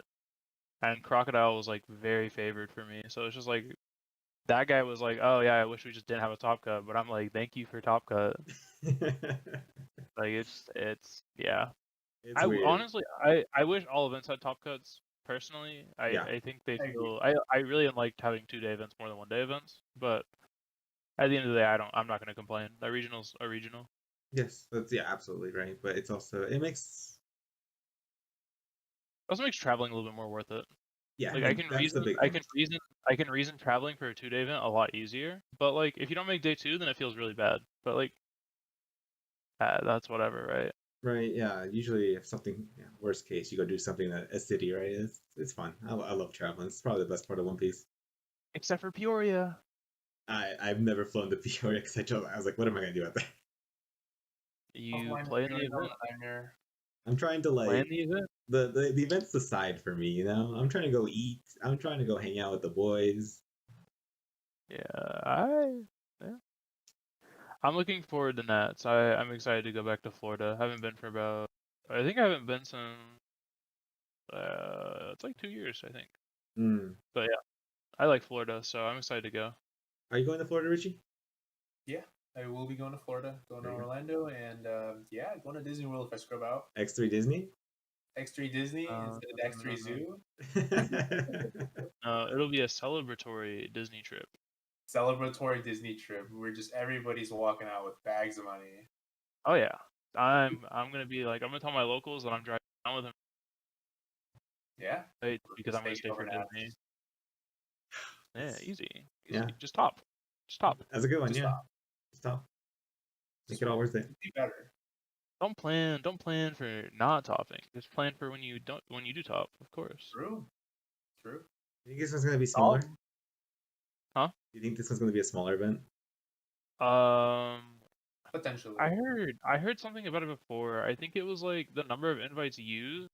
And Crocodile was like very favored for me. So it's just like, that guy was like, oh yeah, I wish we just didn't have a top cut. But I'm like, thank you for top cut. Like it's yeah. It's weird. Honestly, I wish all events had top cuts. Personally, I think they feel I really liked having 2-day events more than 1-day events. But at the end of the day, I'm not gonna complain. That regional's a regional. Yes, that's absolutely right. But it's also it also makes traveling a little bit more worth it. Yeah, like I can reason traveling for a 2-day event a lot easier. But like if you don't make day 2, then it feels really bad. But like that's whatever, right? Right, yeah. Usually, if something, worst case, you go do something at a city, right? It's fun. I love traveling. It's probably the best part of One Piece. Except for Peoria. I've never flown to Peoria because I was like, what am I gonna do out there? You play in the event. I'm trying to play in the event. The event's the side for me, you know. I'm trying to go eat. I'm trying to go hang out with the boys. Yeah, I'm looking forward to Nats. I'm excited to go back to Florida. Haven't been for about. I think I haven't been since. It's like 2 years, I think. But yeah, I like Florida, so I'm excited to go. Are you going to Florida, Richie? Yeah, I will be going to Florida, going to Orlando, and yeah, going to Disney World if I scrub out. X3 Disney? X3 Disney instead of X3 Zoo? It'll be a celebratory Disney trip. Celebratory Disney trip where just everybody's walking out with bags of money. Oh yeah, I'm gonna be like I'm gonna tell my locals that I'm driving down with him, Yeah. right? Because I'm gonna State stay for over Disney. Yeah, easy. Yeah. Just top. Just top. That's a good one. Just Yeah. stop. Just top. Make it all worth it. Be better. Don't plan for not topping. Just plan for when you do top, of course. True. You think this one's gonna be smaller? Huh? You think this one's gonna be a smaller event? Potentially. I heard something about it before. I think it was like the number of invites used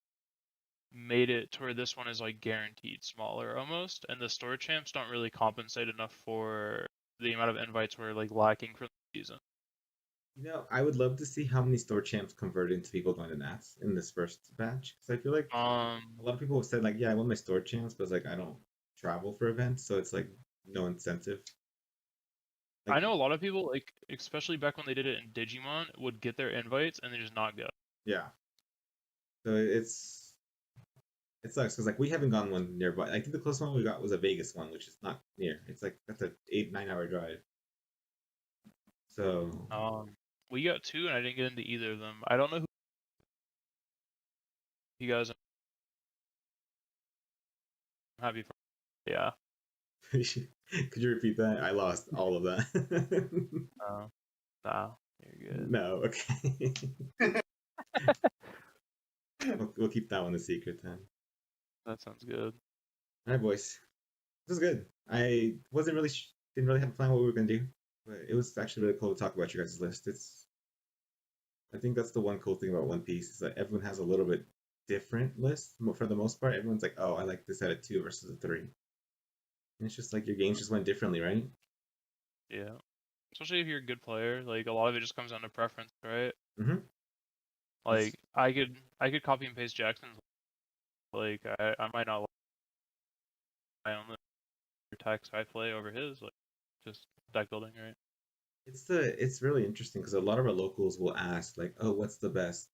made it to where this one is like guaranteed smaller almost, and the store champs don't really compensate enough for the amount of invites we're like lacking from the season. You know, I would love to see how many store champs convert into people going to Nats in this first batch. Because I feel like a lot of people have said like, yeah, I want my store champs, but it's like I don't travel for events, so it's like no incentive. I know a lot of people, like especially back when they did it in Digimon, would get their invites and then just not go. Yeah. So it sucks because like we haven't gone one nearby. I think the closest one we got was a Vegas one, which is not near. It's like that's a 8-9 hour drive. So we got two and I didn't get into either of them. I don't know who you guys I'm happy for. Yeah. Could you repeat that? I lost all of that. No, you're good. No, okay. we'll keep that one a secret then. That sounds good. All right, boys. This was good. I wasn't really didn't really have a plan what we were gonna do, but it was actually really cool to talk about your guys' list. I think that's the one cool thing about One Piece is that everyone has a little bit different list. For the most part, everyone's like, "Oh, I like this at a 2 versus a 3." And it's just like your games just went differently, right? Yeah. Especially if you're a good player, like a lot of it just comes down to preference, right? Mm-hmm. Like I could copy and paste Jackson's. Like I might not like my own attacks I play over his, like just deck building, right? It's really interesting because a lot of our locals will ask like, "Oh, what's the best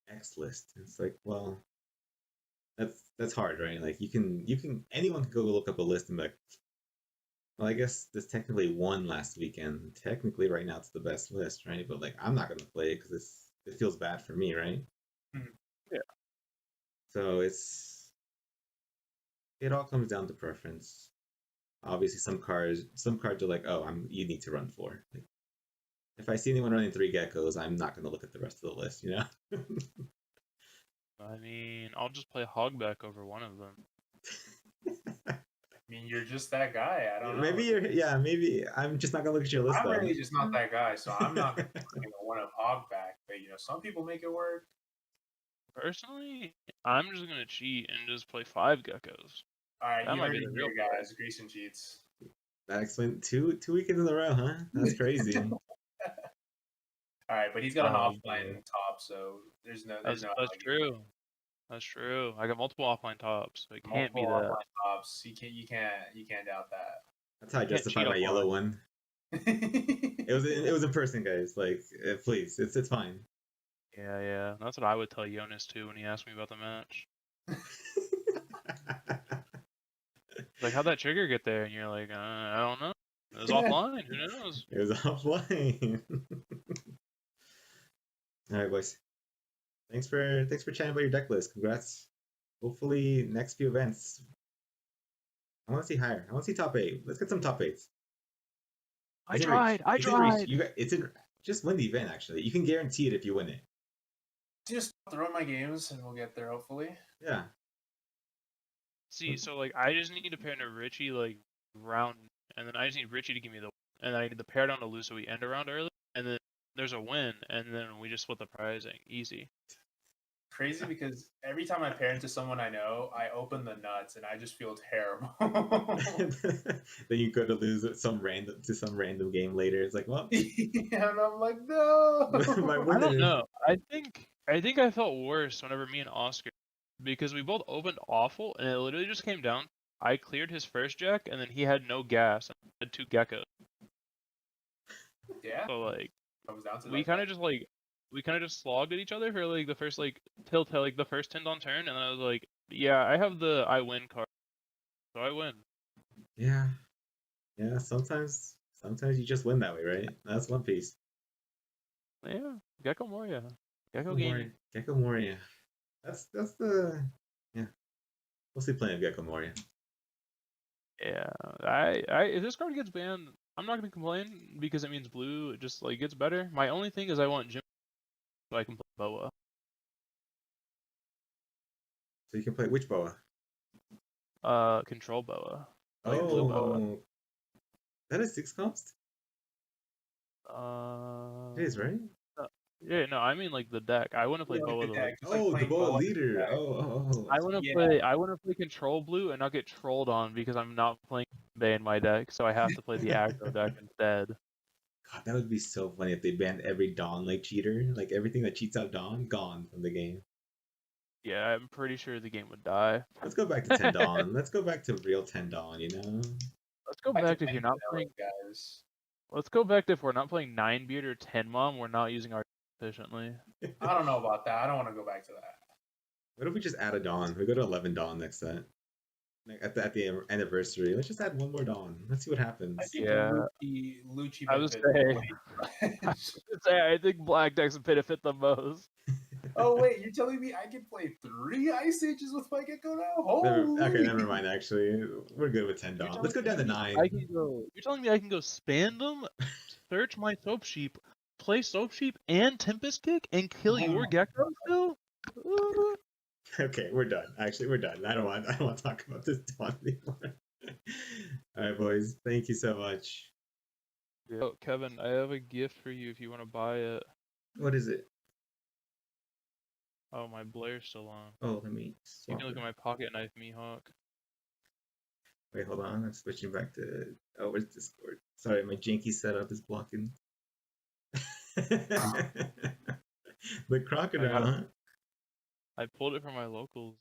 X list?" And it's like, well, that's hard, right? Like anyone can go look up a list and be like, well, I guess this technically won last weekend. Technically, right now it's the best list, right? But like, I'm not gonna play it because it feels bad for me, right? Yeah. So it all comes down to preference. Obviously, some cards are like, oh, you need to run 4. Like, if I see anyone running 3 geckos, I'm not gonna look at the rest of the list, you know. I mean, I'll just play Hogback over one of them. I mean, you're just that guy. I don't know. Maybe I'm just not gonna look at your list. I'm really just not that guy, so I'm not gonna one up Hogback. But some people make it work. Personally, I'm just gonna cheat and just play 5 geckos. All right, you heard it here, guys. Grayson cheats. That explained 2 weekends in a row, huh? That's crazy. All right, but he's got an offline top, so there's no. That's true. That's true. I got multiple offline tops, so it can't be that. Offline tops. You can't doubt that. That's how I justify my yellow one. It was in person, guys. Like, please, it's fine. Yeah. That's what I would tell Jonas too when he asked me about the match. Like, how'd that trigger get there? And you're like, I don't know. It was offline. Who knows? It was offline. All right, boys. Thanks for chatting about your deck list. Congrats. Hopefully, next few events. I want to see higher. I want to see top 8. Let's get some top 8s. I tried. Just win the event. Actually, you can guarantee it if you win it. Just throw my games, and we'll get there. Hopefully. Yeah. See, so like I just need to pair to Richie like round, and then I just need Richie to give me and I need the pair down to lose so we end a round early, and then there's a win, and then we just split the pricing. Easy. Crazy because every time I pair into someone I know, I open the nuts and I just feel terrible. Then you go to lose at some random game later. It's like, well, yeah, and I'm like, no. I don't know. I think I felt worse whenever me and Oscar, because we both opened awful, and it literally just came down. I cleared his first jack, and then he had no gas and had 2 geckos. Yeah. So like, comes down to we kind of just slogged at each other for like the first like tilt, like the first 10 on turn, and then I was like, yeah, I have the I win card, so I win. Yeah. Sometimes you just win that way, right? That's One Piece. Yeah, Gecko Moria, Gecko Gaming. Gecko Moria. That's the yeah. Mostly playing Gecko Moria. Yeah, if this card gets banned, I'm not gonna complain because it means blue it just like gets better. My only thing is I want Jim so I can play Boa. So you can play which Boa? Control Boa. Like blue Boa. Oh, that is 6 cost? It is, right? Yeah, no, I mean like the deck. I want to play Yeah, like Boa the the deck. Just Oh, the playing Boa Boa as a leader. deck. I want to Yeah. play. I want to play control blue and not get trolled on because I'm not playing Bay in my deck, so I have to play the aggro deck instead. God, that would be so funny if they banned every Dawn like cheater. Like everything that cheats out Dawn, gone from the game. Yeah, I'm pretty sure the game would die. Let's go back to 10 Dawn. Let's go back to real 10 Dawn, you know? Let's go Back to back to if you're not vanilla, playing. guys. Let's go back to if we're not playing 9-beat or 10 mom, we're not using our efficiently. I don't know about that. I don't want to go back to that. What if we just add a Dawn? We go to 11 Dawn next set. Like at the anniversary. Let's just add one more Dawn. Let's see what happens. I think Yeah. Lucci I was I think black decks would benefit the most. Oh wait, you're telling me I can play 3 Ice Ages with my Gecko now? Holy. Okay, never mind. Actually, we're good with 10 Dawn. Let's go down to 9. You're telling me I can go spam them, search my Soap Sheep, play Soap Sheep and Tempest Kick, and kill your Gecko still? Okay, we're done. Actually, we're done. I don't want to talk about this Dawn anymore. All right, boys. Thank you so much. Oh, Kevin, I have a gift for you if you want to buy it. What is it? Oh, my Blair's still on. Oh, let me. You can look at my pocket knife, Mihawk. Wait, hold on. I'm switching back to. Oh, where's Discord? Sorry, my janky setup is blocking. The crocodile. I pulled it from my locals.